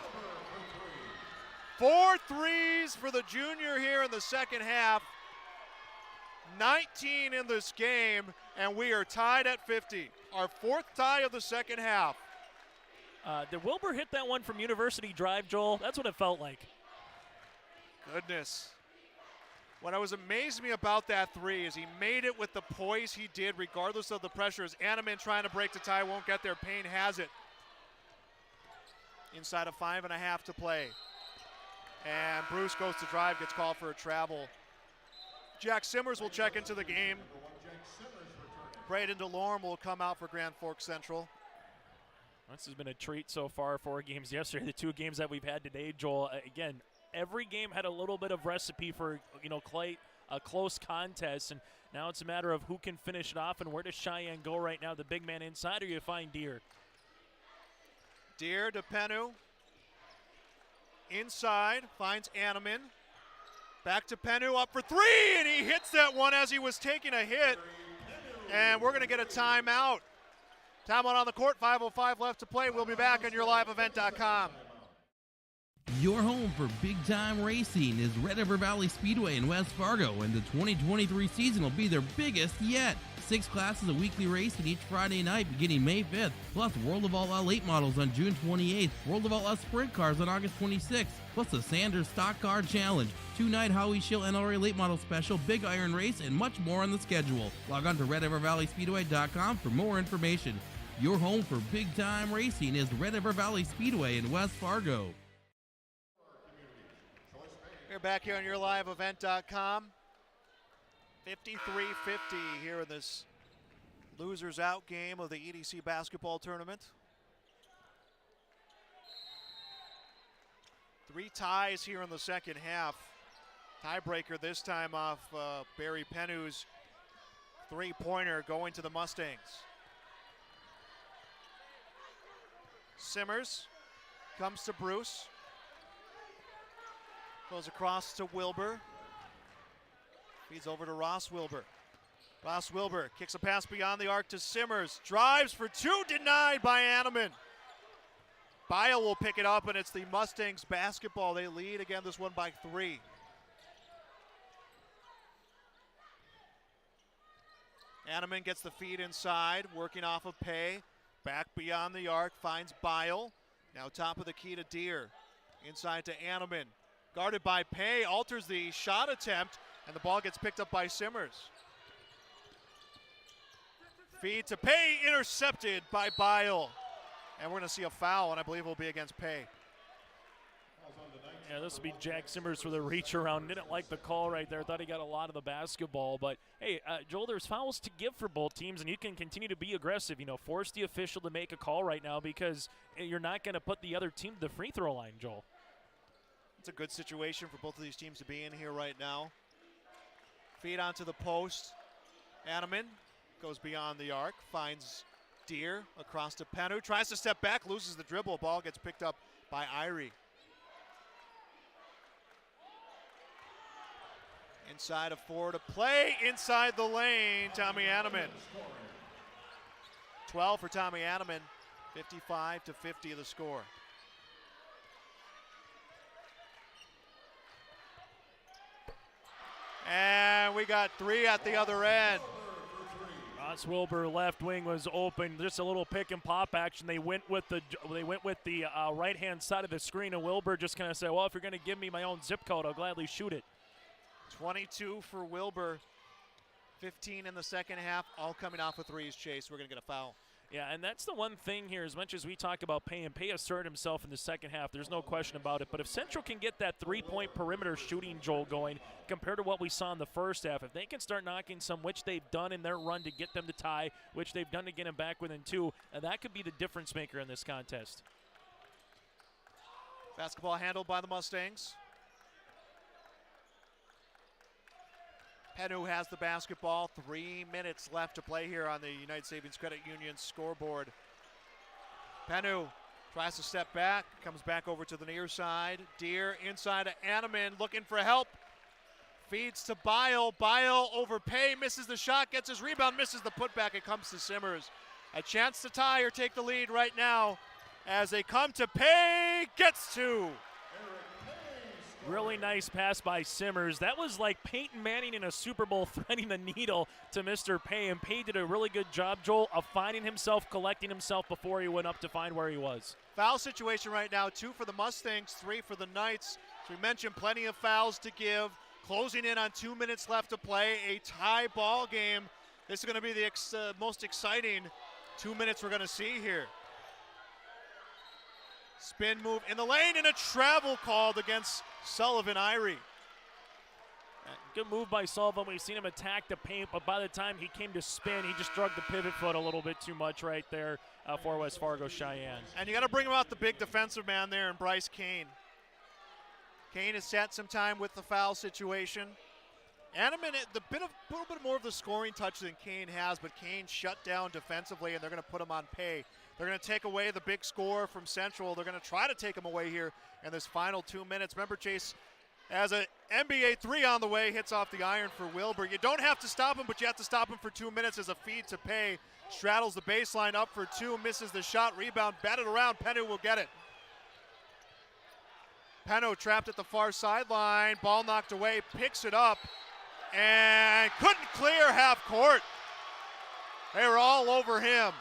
4 threes for the junior here in the second half. 19 in this game, and we are tied at 50. Our 4th tie of the second half. Did Wilbur hit that one from University Drive, Joel? That's what it felt like. Goodness. What was amazed me about that three is he made it with the poise he did regardless of the pressure. As Anneman trying to break the tie, won't get there. Payne has it. Inside of 5.5 to play. And Bruce goes to drive, gets called for a travel. Jack Simmers will check into the game. Braden DeLorme will come out for Grand Forks Central. This has been a treat so far. 4 games yesterday, the 2 games that we've had today, Joel. Again, every game had a little bit of recipe for, quite a close contest, and now it's a matter of who can finish it off and where does Cheyenne go right now, the big man inside, or you find Deere? Deere to Penu. Inside, finds Anneman. Back to Penu, up for 3, and he hits that one as he was taking a hit. And we're going to get a timeout. Timeout on the court, 5:05 left to play. We'll be back on YourLiveEvent.com. Your home for big-time racing is Red River Valley Speedway in West Fargo, and the 2023 season will be their biggest yet. 6 classes a weekly racing each Friday night beginning May 5th, plus World of Outlaw late models on June 28th, World of Outlaw sprint cars on August 26th, plus the Sanders Stock Car Challenge, 2-night Howie Schill NLRA late model special, Big Iron Race, and much more on the schedule. Log on to RedRiverValleySpeedway.com for more information. Your home for big-time racing is Red River Valley Speedway in West Fargo. We're back here on YourLiveEvent.com. 53-50 here in this losers out game of the EDC basketball tournament. 3 ties here in the second half. Tiebreaker this time off Barry Penu's 3-pointer going to the Mustangs. Simmers comes to Bruce. Goes across to Wilbur. Feeds over to Ross Wilbur. Ross Wilbur kicks a pass beyond the arc to Simmers. Drives for 2, denied by Anneman. Bile will pick it up, and it's the Mustangs basketball. They lead again this one by 3. Anneman gets the feed inside, working off of Pay. Back beyond the arc, finds Bile. Now top of the key to Deere. Inside to Anneman. Guarded by Pay, alters the shot attempt, and the ball gets picked up by Simmers. Feed to Pay, intercepted by Bile. And we're going to see a foul, and I believe it will be against Pay. Yeah, this will be Jack Simmers for the reach around. Didn't like the call right there. Thought he got a lot of the basketball. But, hey, Joel, there's fouls to give for both teams, and you can continue to be aggressive. Force the official to make a call right now because you're not going to put the other team to the free throw line, Joel. It's a good situation for both of these teams to be in here right now. Feed onto the post. Anneman goes beyond the arc, finds Deere across to Penu. Tries to step back, loses the dribble. Ball gets picked up by Irie. Inside of 4 to play, inside the lane, Tommy Anneman. 12 for Tommy Anneman, 55-50 the score. And we got 3 at the other end. Ross Wilbur left wing was open, just a little pick and pop action. They went with the right hand side of the screen, and Wilbur just kind of said, well, if you're going to give me my own zip code, I'll gladly shoot it. 22 for Wilbur, 15 in the second half, all coming off of threes. Chase, we're going to get a foul. Yeah, and that's the one thing here, as much as we talk about Pay asserted himself in the second half, there's no question about it. But if Central can get that three-point perimeter shooting, Joel, going compared to what we saw in the first half, if they can start knocking some, which they've done in their run to get them to tie, which they've done to get them back within 2, that could be the difference maker in this contest. Basketball handled by the Mustangs. Penu has the basketball. 3 minutes left to play here on the United Savings Credit Union scoreboard. Penu tries to step back, comes back over to the near side. Deer inside to Animan, looking for help. Feeds to Bile. Bile over Pay, misses the shot, gets his rebound, misses the putback. It comes to Simmers. A chance to tie or take the lead right now as they come to Pay. Gets 2. Really nice pass by Simmers. That was like Peyton Manning in a Super Bowl threading the needle to Mr. Pay, and Pay did a really good job, Joel, of finding himself, collecting himself before he went up to find where he was. Foul situation right now, 2 for the Mustangs, 3 for the Knights. As we mentioned, plenty of fouls to give. Closing in on 2 minutes left to play, a tie ball game. This is going to be the most exciting 2 minutes we're going to see here. Spin move in the lane and a travel called against Sullivan Irie. Good move by Sullivan. We've seen him attack the paint, but by the time he came to spin, he just drug the pivot foot a little bit too much right there for West Fargo Cheyenne. And you got to bring him out the big defensive man there in Bryce Kane. Kane has sat some time with the foul situation. Animan, a little bit more of the scoring touch than Kane has, but Kane shut down defensively, and they're going to put him on Pay. They're going to take away the big score from Central. They're going to try to take him away here in this final 2 minutes. Remember, Chase, as an NBA 3 on the way, hits off the iron for Wilbur. You don't have to stop him, but you have to stop him for 2 minutes as a feed to Pay. Straddles the baseline up for 2, misses the shot, rebound, batted around. Penu will get it. Penu trapped at the far sideline, ball knocked away, picks it up, and couldn't clear half court. They were all over him.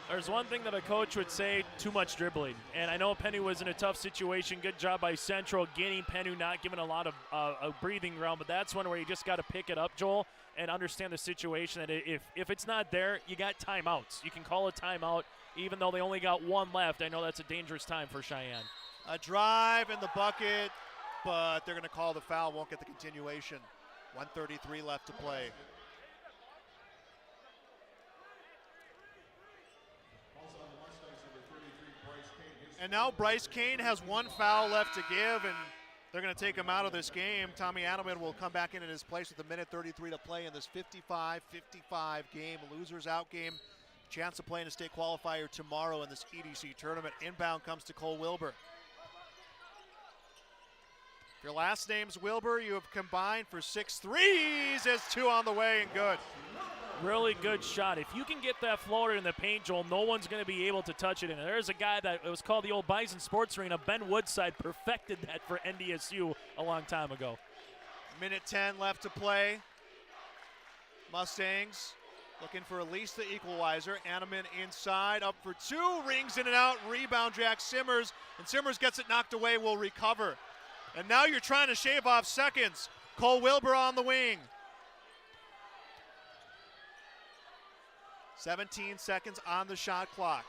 There's one thing that a coach would say, too much dribbling. And I know Penu was in a tough situation. Good job by Central getting Penu, not giving a lot of breathing ground. But that's one where you just got to pick it up, Joel, and understand the situation. That if it's not there, you got timeouts. You can call a timeout, even though they only got 1 left. I know that's a dangerous time for Cheyenne. A drive in the bucket, but they're going to call the foul. Won't get the continuation. 1:33 left to play. And now Bryce Kane has 1 foul left to give, and they're going to take him out of this game. Tommy Adelman will come back in his place with 1:33 to play in this 55-55 game. Losers out game. Chance of playing a state qualifier tomorrow in this EDC tournament. Inbound comes to Cole Wilbur. If your last name's Wilbur, you have combined for 6 threes. As 2 on the way and good. Really good shot. If you can get that floater in the paint, Joel, no one's going to be able to touch it. And there's a guy that it was called the old Bison Sports Arena. Ben Woodside perfected that for NDSU a long time ago. 1:10 left to play. Mustangs looking for at least the equalizer. Animan inside, up for 2, rings in and out, rebound Jack Simmers, and Simmers gets it knocked away, will recover. And now you're trying to shave off seconds. Cole Wilbur on the wing. 17 seconds on the shot clock.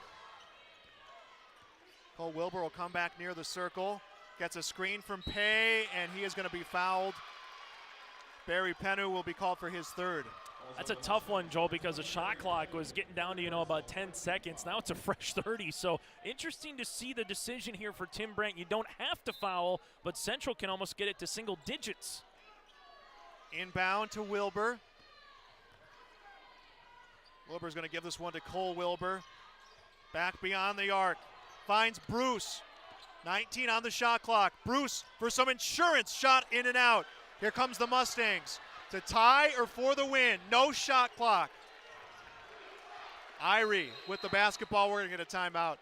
Cole Wilbur will come back near the circle, gets a screen from Pay, and he is going to be fouled. Barry Penu will be called for his 3rd. That's a tough one, Joel, because the shot clock was getting down to, about 10 seconds. Now it's a fresh 30, so interesting to see the decision here for Tim Brandt. You don't have to foul, but Central can almost get it to single digits. Inbound to Wilbur. Wilbur's going to give this one to Cole Wilbur. Back beyond the arc. Finds Bruce. 19 on the shot clock. Bruce for some insurance, shot in and out. Here comes the Mustangs. To tie or for the win. No shot clock. Irie with the basketball. We're going to get a timeout.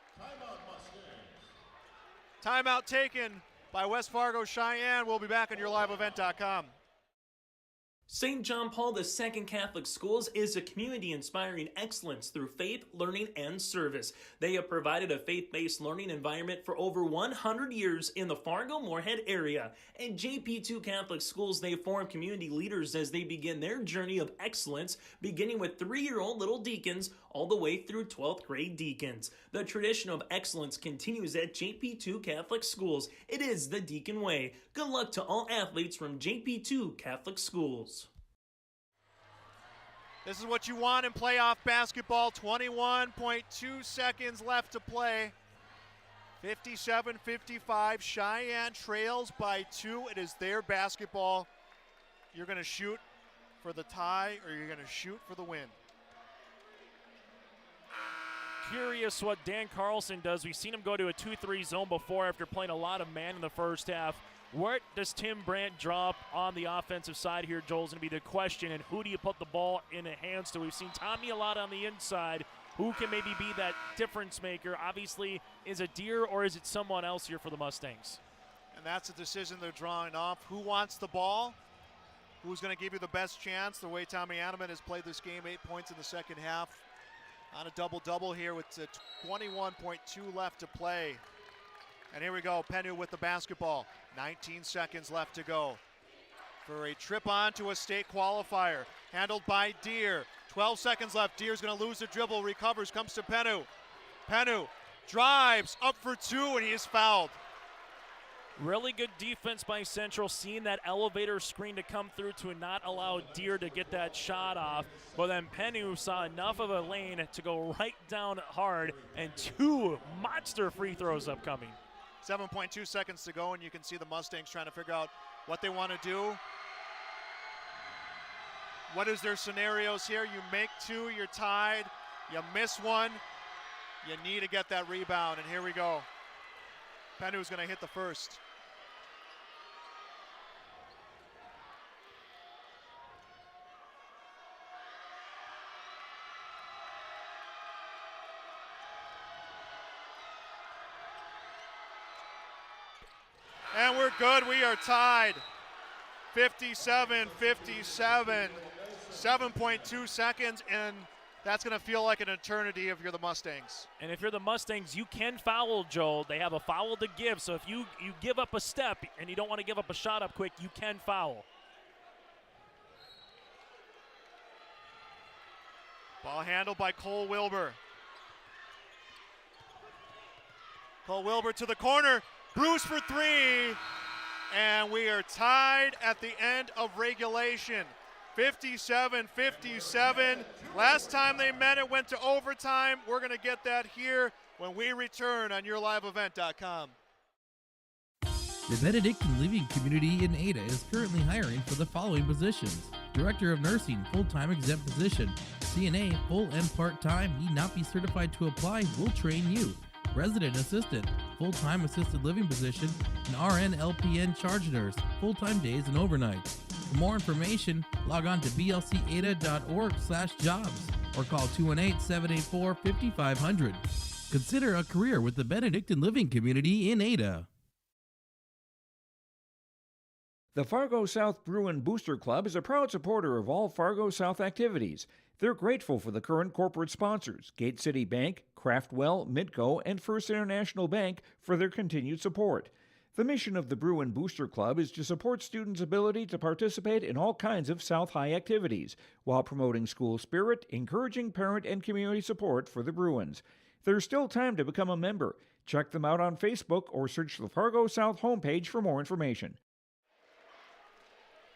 Timeout taken by West Fargo Cheyenne. We'll be back on YourLiveEvent.com. St. John Paul II Catholic Schools is a community inspiring excellence through faith, learning, and service. They have provided a faith-based learning environment for over 100 years in the Fargo-Moorhead area. At JP2 Catholic Schools, they form community leaders as they begin their journey of excellence, beginning with 3-year-old little deacons all the way through 12th grade deacons. The tradition of excellence continues at JP2 Catholic Schools. It is the Deacon Way. Good luck to all athletes from JP2 Catholic Schools. This is what you want in playoff basketball. 21.2 seconds left to play. 57-55. Cheyenne trails by 2. It is their basketball. You're going to shoot for the tie or you're going to shoot for the win. Curious what Dan Carlson does. We've seen him go to a 2-3 zone before after playing a lot of man in the first half. What does Tim Brandt drop on the offensive side here, Joel, is going to be the question. And who do you put the ball in the hands to? We've seen Tommy a lot on the inside. Who can maybe be that difference maker? Obviously, is it Deere or is it someone else here for the Mustangs? And that's a decision they're drawing off. Who wants the ball? Who's going to give you the best chance? The way Tommy Animan has played this game, 8 points in the second half. On a double-double here with 21.2 left to play. And here we go, Penu with the basketball. 19 seconds left to go for a trip on to a state qualifier. Handled by Deere. 12 seconds left. Deere's going to lose the dribble, recovers, comes to Penu. Penu drives up for 2, and he is fouled. Really good defense by Central, seeing that elevator screen to come through to not allow Deere to get that shot off. But then Penu saw enough of a lane to go right down hard, and 2 monster free throws upcoming. 7.2 seconds to go, and you can see the Mustangs trying to figure out what they want to do. What is their scenarios here? You make 2, you're tied. You miss 1, you need to get that rebound, and here we go. Penu's going to hit the first. And we're good. We are tied. 57-57. 7.2 seconds, and that's going to feel like an eternity if you're the Mustangs. And if you're the Mustangs, you can foul, Joel. They have a foul to give, so if you give up a step and you don't want to give up a shot up quick, you can foul. Ball handled by Cole Wilbur. Cole Wilbur to the corner. Bruce for 3. And we are tied at the end of regulation. 57-57. Last time they met, it went to overtime. We're going to get that here when we return on YourLiveEvent.com. The Benedictine Living Community in Ada is currently hiring for the following positions: Director of Nursing, full-time exempt position. CNA, full and part-time, need not be certified to apply, will train you. Resident Assistant, full-time assisted living position, and RN LPN charge nurse, full-time days and overnights. For more information, log on to blcada.org/jobs or call 218-784-5500. Consider a career with the Benedictine Living Community in Ada. The Fargo South Bruin Booster Club is a proud supporter of all Fargo South activities. They're grateful for the current corporate sponsors, Gate City Bank, Craftwell, Midco, and First International Bank, for their continued support. The mission of the Bruin Booster Club is to support students' ability to participate in all kinds of South High activities, while promoting school spirit, encouraging parent and community support for the Bruins. There's still time to become a member. Check them out on Facebook or search the Fargo South homepage for more information.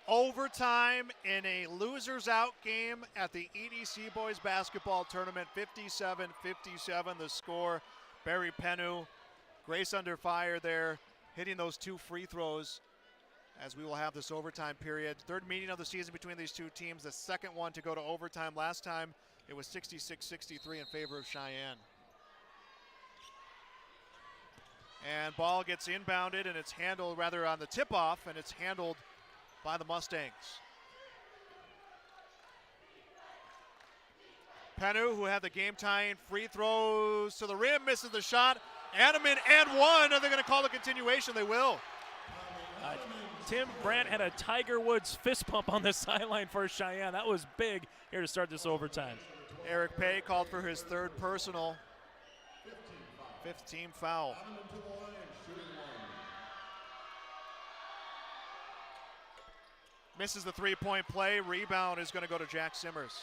Overtime in a losers out game at the EDC Boys Basketball Tournament. 57-57 the score. Barry Penu, Grace under fire there, hitting those 2 free throws as we will have this overtime period. Third meeting of the season between these 2 teams, the second one to go to overtime. Last time it was 66-63 in favor of Cheyenne. And ball gets inbounded, and it's handled, rather on the tip-off, and it's handled by the Mustangs. Penu, who had the game-tying free throws to the rim, misses the shot. Animan and 1. Are they going to call the continuation? They will. Tim Brandt had a Tiger Woods fist pump on the sideline for Cheyenne. That was big here to start this overtime. Eric Pay called for his third personal. 5th team foul. Misses the three-point play. Rebound is going to go to Jack Simmers.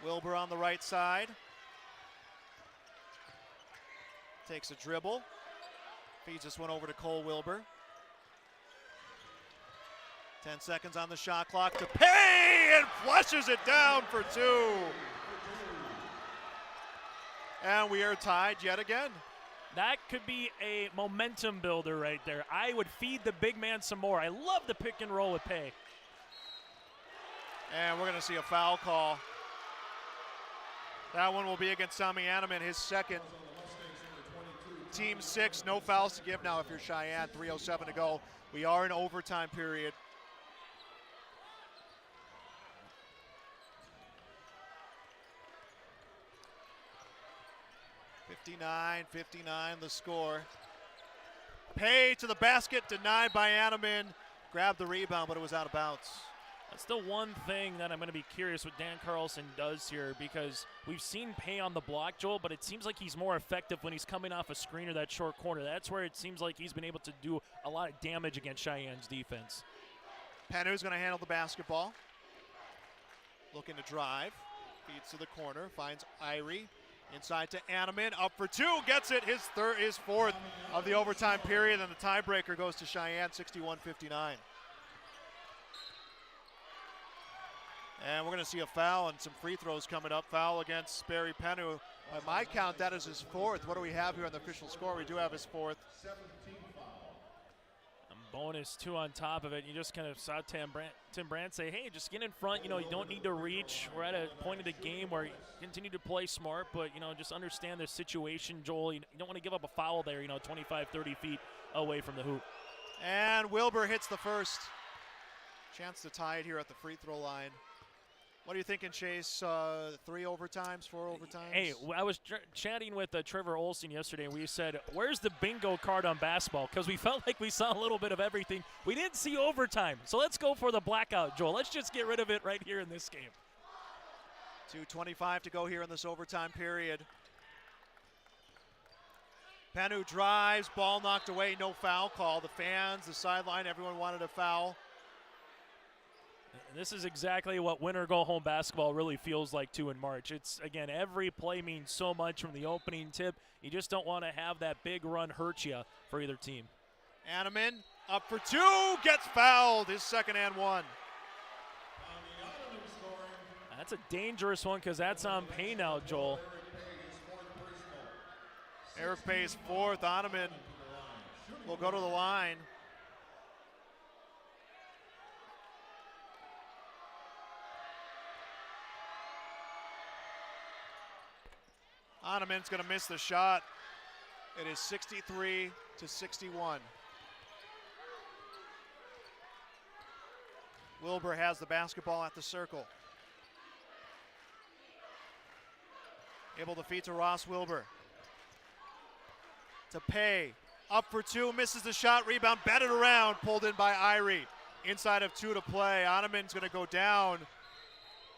Wilbur on the right side. Takes a dribble. Feeds this one over to Cole Wilbur. 10 seconds on the shot clock to Pay and flushes it down for 2. And we are tied yet again. That could be a momentum builder right there. I would feed the big man some more. I love the pick and roll with Pay. And we're going to see a foul call. That one will be against Sami Animan, his second. Team 6, no fouls to give now if you're Cheyenne. 3:07 to go. We are in overtime period. $59 the score. Pay to the basket, denied by Animan. Grabbed the rebound, but it was out of bounds. That's the one thing that I'm going to be curious what Dan Carlson does here, because we've seen Pay on the block, Joel, but it seems like he's more effective when he's coming off a screen or that short corner. That's where it seems like he's been able to do a lot of damage against Cheyenne's defense. Panu's going to handle the basketball. Looking to drive. Feeds to the corner. Finds Irie. Inside to Animan. Up for 2. Gets it. His 4th of the overtime period. And the tiebreaker goes to Cheyenne, 61-59. And we're going to see a foul and some free throws coming up. Foul against Barry Penu. By my count, that is his 4th. What do we have here on the official score? We do have his 4th. Bonus 2 on top of it. You just kind of saw Tim Brandt say, hey, just get in front. You know, you don't need to reach. We're at a point of the game where you continue to play smart, but, you know, just understand the situation, Joel. You don't want to give up a foul there, you know, 25, 30 feet away from the hoop. And Wilbur hits the first. Chance to tie it here at the free throw line. What are you thinking, Chase? 3 overtimes, 4 overtimes? Hey, I was chatting with Trevor Olsen yesterday, and we said, where's the bingo card on basketball? Because we felt like we saw a little bit of everything. We didn't see overtime, so let's go for the blackout, Joel. Let's just get rid of it right here in this game. 2:25 to go here in this overtime period. Penu drives, ball knocked away, no foul call. The fans, the sideline, everyone wanted a foul. This is exactly what win-or-go-home basketball really feels like, too, in March. It's, again, every play means so much from the opening tip. You just don't want to have that big run hurt you for either team. Animan up for 2, gets fouled, his second and 1. That's a dangerous one because that's on Pay now, Joel. Eric Pay's 4th. Animan will go to the line. Animan's going to miss the shot. It is 63-61. Wilbur has the basketball at the circle. Able to feed to Ross Wilbur. To Pay. Up for 2, misses the shot, rebound, batted around, pulled in by Irie. Inside of 2 to play. Animan's going to go down,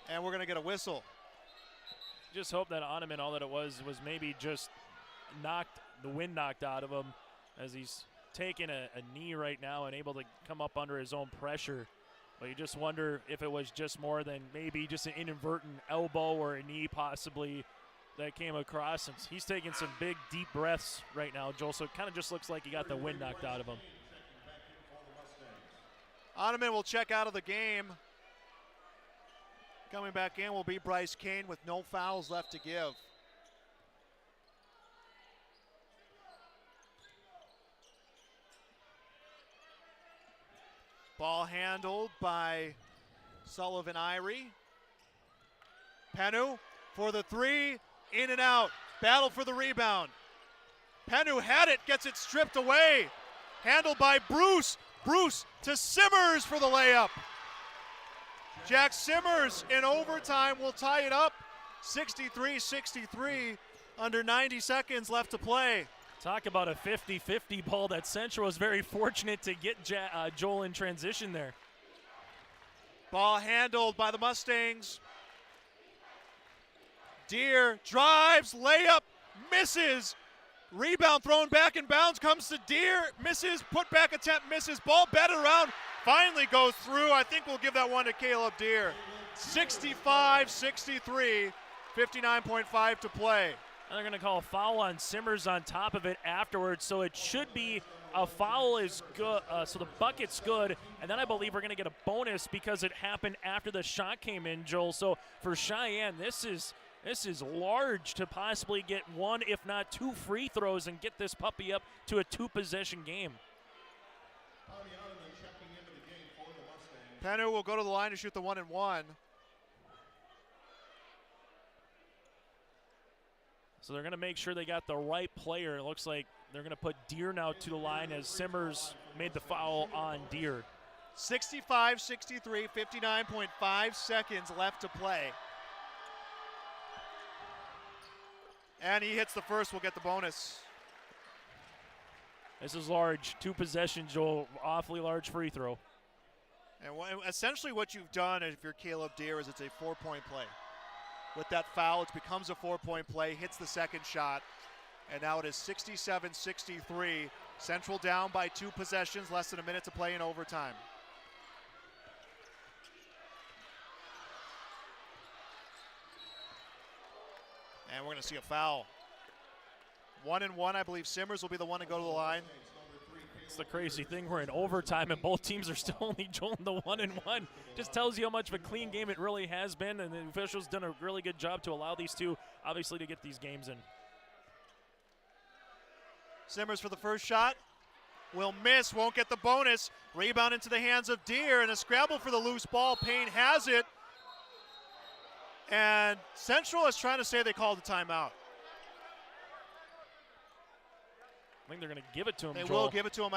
and we're going to get a whistle. Just hope that Onaman, all that it was maybe just the wind knocked out of him as he's taking a knee right now and able to come up under his own pressure. But you just wonder if it was just more than maybe just an inadvertent elbow or a knee possibly that came across. And he's taking some big, deep breaths right now, Joel, so it kind of just looks like he got the wind knocked out of him. Onaman will check out of the game. Coming back in will be Bryce Kane with no fouls left to give. Ball handled by Sullivan Irie. Penu for the 3, in and out. Battle for the rebound. Penu had it, gets it stripped away. Handled by Bruce. Bruce to Simmers for the layup. Jack Simmers in overtime will tie it up, 63-63. Under 90 seconds left to play. Talk about a 50-50 ball that Central was very fortunate to get Joel in transition there. Ball handled by the Mustangs. Deere drives, layup, misses. Rebound thrown back in bounds, comes to Deere, misses, put back attempt, misses. Ball batted around, finally goes through. I think we'll give that one to Caleb Deere. 65-63, 59.5 to play. And they're going to call a foul on Simmers on top of it afterwards, so it should be a foul is good, so the bucket's good, and then I believe we're going to get a bonus because it happened after the shot came in, Joel. So for Cheyenne, this is large to possibly get one, if not two free throws and get this puppy up to a two-possession game. Penu will go to the line to shoot the 1-and-1. So they're going to make sure they got the right player. It looks like they're going to put Deere now to the line as Simmers made the foul on Deere. 65-63, 59.5 seconds left to play. And he hits the first, we'll get the bonus. This is large. Two possessions, Joel. Awfully large free throw. And essentially what you've done if you're Caleb Deere is it's a 4-point play. With that foul, it becomes a 4-point play, hits the second shot, and now it is 67-63. Central down by 2 possessions, less than a minute to play in overtime. And we're going to see a foul. 1-and-1, I believe Simmers will be the one to go to the line. It's the crazy thing. We're in overtime, and both teams are still only joining the 1-and-1. Just tells you how much of a clean game it really has been, and the officials done a really good job to allow these two, obviously, to get these games in. Simmers for the first shot. Will miss, won't get the bonus. Rebound into the hands of Deere, and a scramble for the loose ball. Payne has it. And Central is trying to say they called a timeout. I think they're going to give it to him, They Joel. will give it to him.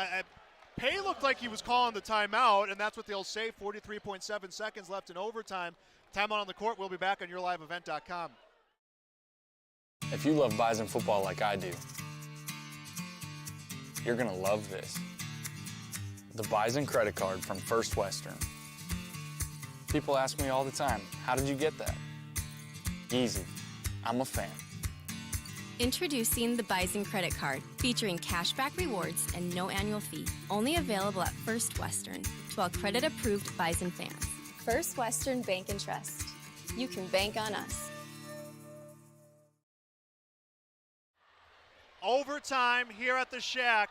Pay looked like he was calling the timeout, and that's what they'll say. 43.7 seconds left in overtime. Timeout on the court. We'll be back on YourLiveEvent.com. If you love Bison football like I do, you're going to love this. The Bison credit card from First Western. People ask me all the time, how did you get that? Easy. I'm a fan. Introducing the Bison Credit Card, featuring cashback rewards and no annual fee. Only available at First Western to all credit-approved Bison fans. First Western Bank and Trust. You can bank on us. Overtime here at the Shack.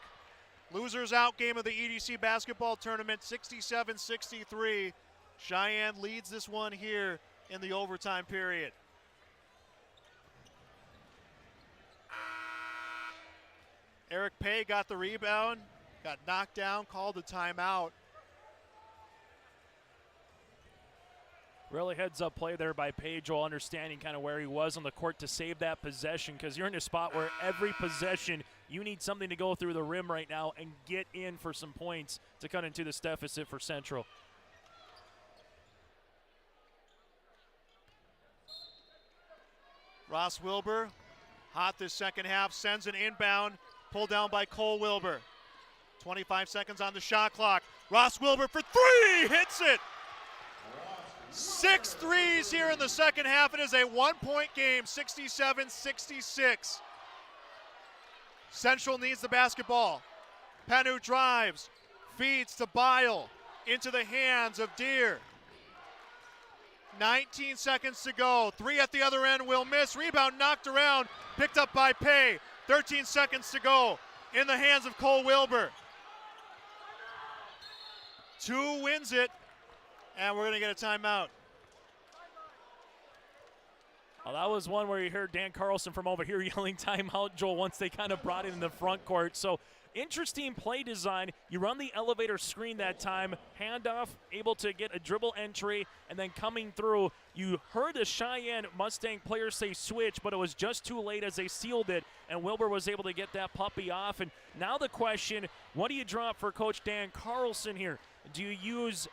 Losers out game of the EDC basketball tournament, 67-63. Cheyenne leads this one here in the overtime period. Eric Pay got the rebound, got knocked down, called a timeout. Really heads-up play there by Pay, Joel, understanding kind of where he was on the court to save that possession, because you're in a spot where every possession you need something to go through the rim right now and get in for some points to cut into this deficit for Central. Ross Wilbur, hot this second half, sends an inbound, pulled down by Cole Wilbur. 25 seconds on the shot clock. Ross Wilbur for 3, hits it. 6 threes here in the second half. It is a 1-point game, 67-66. Central needs the basketball. Penu drives, feeds to Bile, into the hands of Deere. 19 seconds to go. 3 at the other end will miss. Rebound knocked around, picked up by Pay. 13 seconds to go. In the hands of Cole Wilbur. 2 wins it, and we're going to get a timeout. Well, that was one where you heard Dan Carlson from over here yelling timeout, Joel, once they kind of brought it in the front court. So interesting play design. You run the elevator screen that time, handoff, able to get a dribble entry, and then coming through, you heard the Cheyenne Mustang players say switch, but it was just too late as they sealed it, and Wilbur was able to get that puppy off. And now the question, what do you drop for Coach Dan Carlson here? Do you use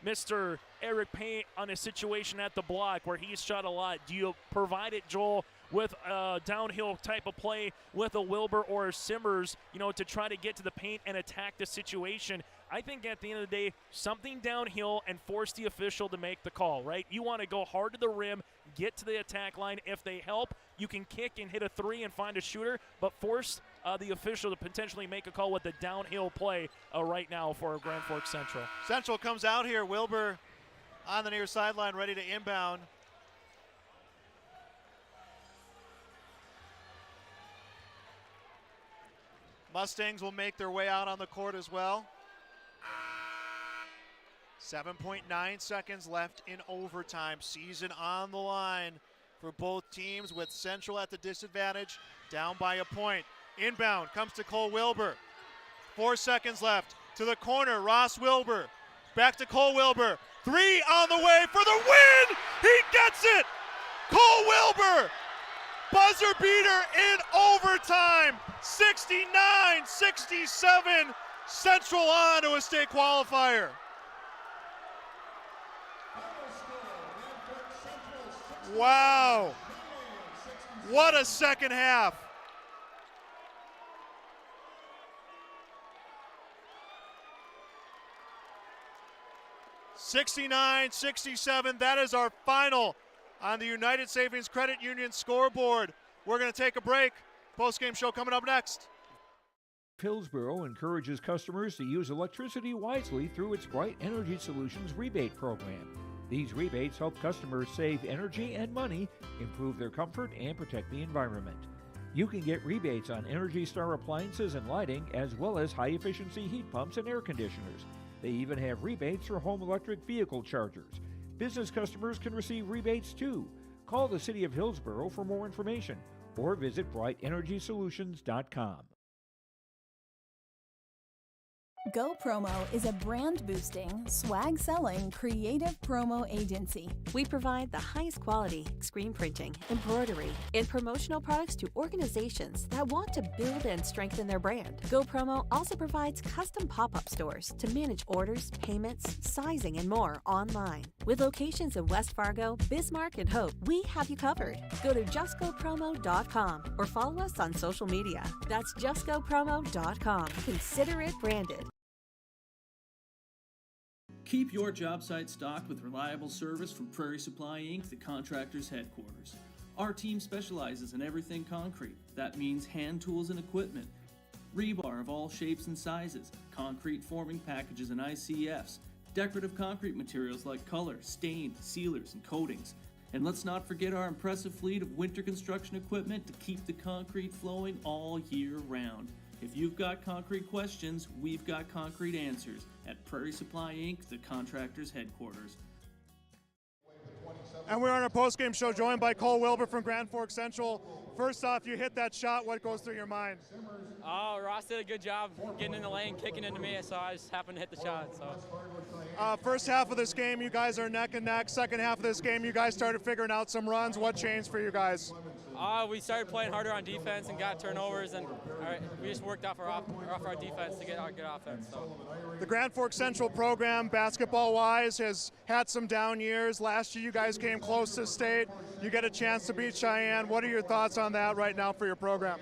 Mr. Eric Payne on a situation at the block where he's shot a lot? Do you provide it, Joel, with a downhill type of play with a Wilbur or a Simmers, to try to get to the paint and attack the situation. I think at the end of the day, something downhill and force the official to make the call, right? You want to go hard to the rim, get to the attack line. If they help, you can kick and hit a three and find a shooter, but force the official to potentially make a call with the downhill play right now for Grand Forks Central. Central comes out here. Wilbur on the near sideline, ready to inbound. Mustangs will make their way out on the court as well. 7.9 seconds left in overtime. Season on the line for both teams, with Central at the disadvantage, down by a point. Inbound comes to Cole Wilbur. 4 seconds left. To the corner, Ross Wilbur. Back to Cole Wilbur. Three on the way for the win! He gets it! Cole Wilbur! Buzzer beater in overtime. 69-67. Central on to a state qualifier. Wow. What a second half. $69-67. That is our final on the United Savings Credit Union scoreboard. We're going to take a break. Post-game show coming up next. Hillsborough encourages customers to use electricity wisely through its Bright Energy Solutions rebate program. These rebates help customers save energy and money, improve their comfort, and protect the environment. You can get rebates on Energy Star appliances and lighting, as well as high-efficiency heat pumps and air conditioners. They even have rebates for home electric vehicle chargers. Business customers can receive rebates too. Call the City of Hillsborough for more information or visit brightenergysolutions.com. Go Promo is a brand-boosting, swag-selling, creative promo agency. We provide the highest quality screen printing, embroidery, and promotional products to organizations that want to build and strengthen their brand. Go Promo also provides custom pop-up stores to manage orders, payments, sizing, and more online. With locations in West Fargo, Bismarck, and Hope, we have you covered. Go to justgopromo.com or follow us on social media. That's justgopromo.com. Consider it branded. Keep your job site stocked with reliable service from Prairie Supply Inc., the contractor's headquarters. Our team specializes in everything concrete. That means hand tools and equipment, rebar of all shapes and sizes, concrete forming packages and ICFs, decorative concrete materials like color, stain, sealers, and coatings. And let's not forget our impressive fleet of winter construction equipment to keep the concrete flowing all year round. If you've got concrete questions, we've got concrete answers at Prairie Supply Inc., the contractor's headquarters. And we're on our post-game show joined by Cole Wilbur from Grand Forks Central. First off, you hit that shot. What goes through your mind? Oh, Ross did a good job getting in the lane, kicking into me, so I just happened to hit the shot. So. First half of this game, you guys are neck and neck. Second half of this game, you guys started figuring out some runs. What changed for you guys? We started playing harder on defense and got turnovers, and we just worked off our defense to get our good offense. So. The Grand Forks Central program, basketball-wise, has had some down years. Last year, you guys came close to state. You get a chance to beat Cheyenne. What are your thoughts on that right now for your program?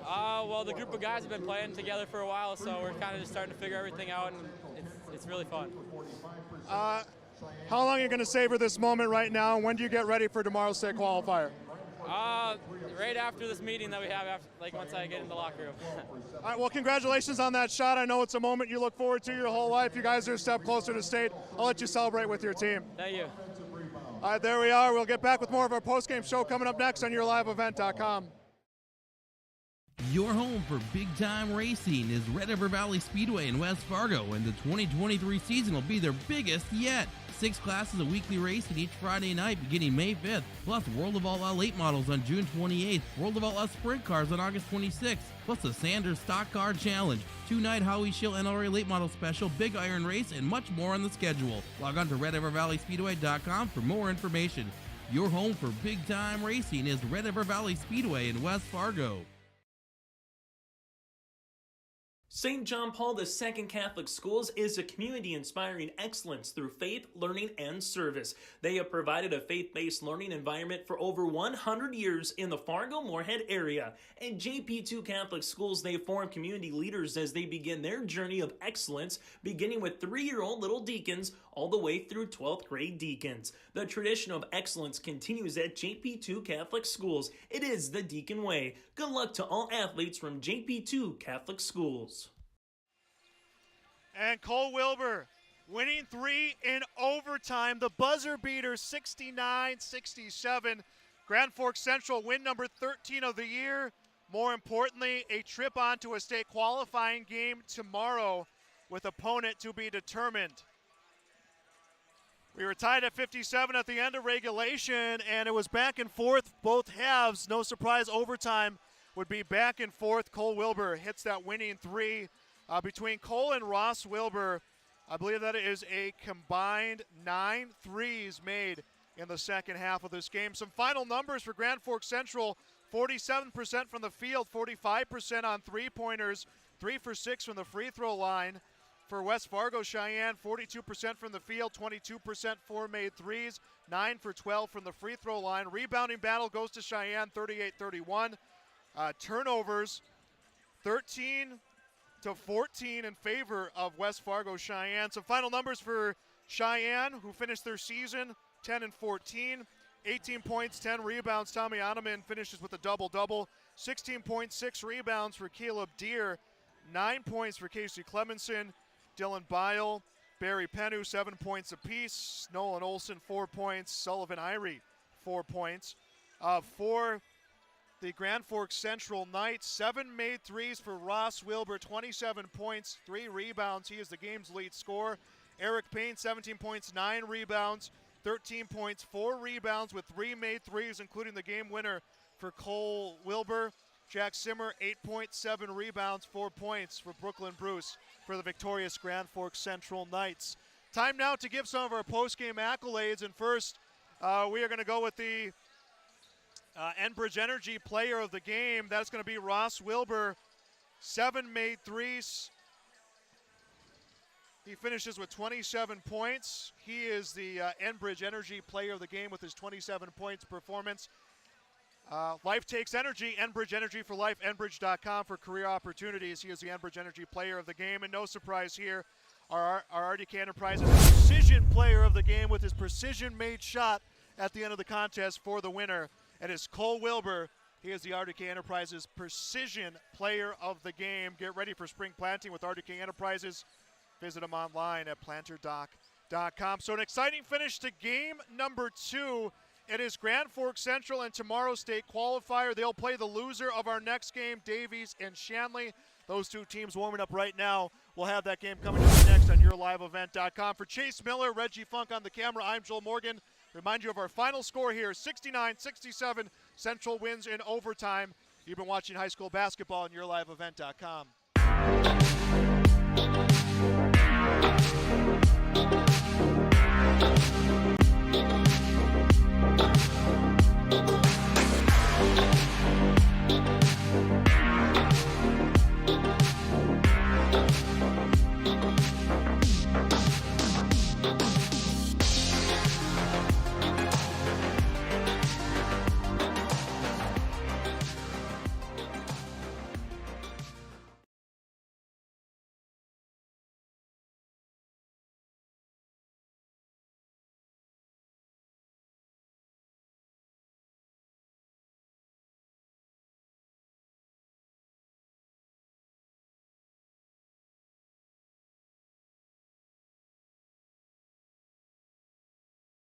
Well, the group of guys have been playing together for a while, so we're kind of just starting to figure everything out, and it's really fun. How long are you going to savor this moment right now, and when do you get ready for tomorrow's state qualifier? Right after this meeting that we have, once I get in the locker room. All right, well, congratulations on that shot. I know it's a moment you look forward to your whole life. You guys are a step closer to state. I'll let you celebrate with your team. Thank you. All right, there we are. We'll get back with more of our post-game show coming up next on yourliveevent.com. Your home for big-time racing is Red River Valley Speedway in West Fargo, and the 2023 season will be their biggest yet. 6 classes a weekly racing each Friday night beginning May 5th, plus World of All Out late models on June 28th, World of All Out sprint cars on August 26th, plus the Sanders Stock Car Challenge, 2-night Howie Schill NRA late model special, Big Iron Race, and much more on the schedule. Log on to RedRiverValleySpeedway.com for more information. Your home for big-time racing is Red River Valley Speedway in West Fargo. St. John Paul II Catholic Schools is a community inspiring excellence through faith, learning, and service. They have provided a faith-based learning environment for over 100 years in the Fargo-Moorhead area. At JP2 Catholic Schools, they form community leaders as they begin their journey of excellence, beginning with 3-year-old little deacons all the way through 12th grade deacons. The tradition of excellence continues at JP2 Catholic Schools. It is the Deacon Way. Good luck to all athletes from JP2 Catholic Schools. And Cole Wilbur winning 3 in overtime. The buzzer beater, 69-67. Grand Forks Central win number 13 of the year. More importantly, a trip onto a state qualifying game tomorrow with opponent to be determined. We were tied at 57 at the end of regulation, and it was back and forth both halves. No surprise, overtime would be back and forth. Cole Wilbur hits that winning 3. Between Cole and Ross Wilbur, I believe that is a combined 9 threes made in the second half of this game. Some final numbers for Grand Forks Central: 47% from the field, 45% on three-pointers, 3 for 6 from the free throw line. For West Fargo Sheyenne, 42% from the field, 22% for made threes, 9 for 12 from the free throw line. Rebounding battle goes to Sheyenne, 38-31. Turnovers, 13-14 in favor of West Fargo Sheyenne. Some final numbers for Sheyenne, who finished their season 10-14, 18 points, 10 rebounds. Tommy Ottoman finishes with a double-double, 16.6 rebounds for Caleb Deere, 9 points for Casey Clemenson, Dylan Bile, Barry Pennu, 7 points apiece, Nolan Olson, 4 points, Sullivan Irie, 4 points. For the Grand Forks Central Knights, 7 made threes for Ross Wilbur, 27 points, 3 rebounds. He is the game's lead scorer. Eric Payne, 17 points, 9 rebounds, 13 points, 4 rebounds with 3 made threes, including the game winner for Cole Wilbur. Jack Simmer, 8.7 rebounds, 4 points for Brooklyn Bruce for the victorious Grand Forks Central Knights. Time now to give some of our post-game accolades, and first we are going to go with the Enbridge Energy Player of the Game. That's going to be Ross Wilbur, 7 made threes. He finishes with 27 points. He is the Enbridge Energy Player of the Game with his 27 points performance. Life takes energy. Enbridge Energy for Life. Enbridge.com for career opportunities. He is the Enbridge Energy Player of the Game. And no surprise here, our RDK Enterprises Precision Player of the Game with his precision-made shot at the end of the contest for the winner. And it's Cole Wilbur. He is the RDK Enterprises Precision Player of the Game. Get ready for spring planting with RDK Enterprises. Visit them online at planterdoc.com. So an exciting finish to game number 2. It is Grand Forks Central and tomorrow's state qualifier. They'll play the loser of our next game, Davies and Shanley. Those two teams warming up right now. We'll have that game coming up next on YourLiveEvent.com. For Chase Miller, Reggie Funk on the camera, I'm Joel Morgan. Remind you of our final score here, 69-67. Central wins in overtime. You've been watching high school basketball on YourLiveEvent.com.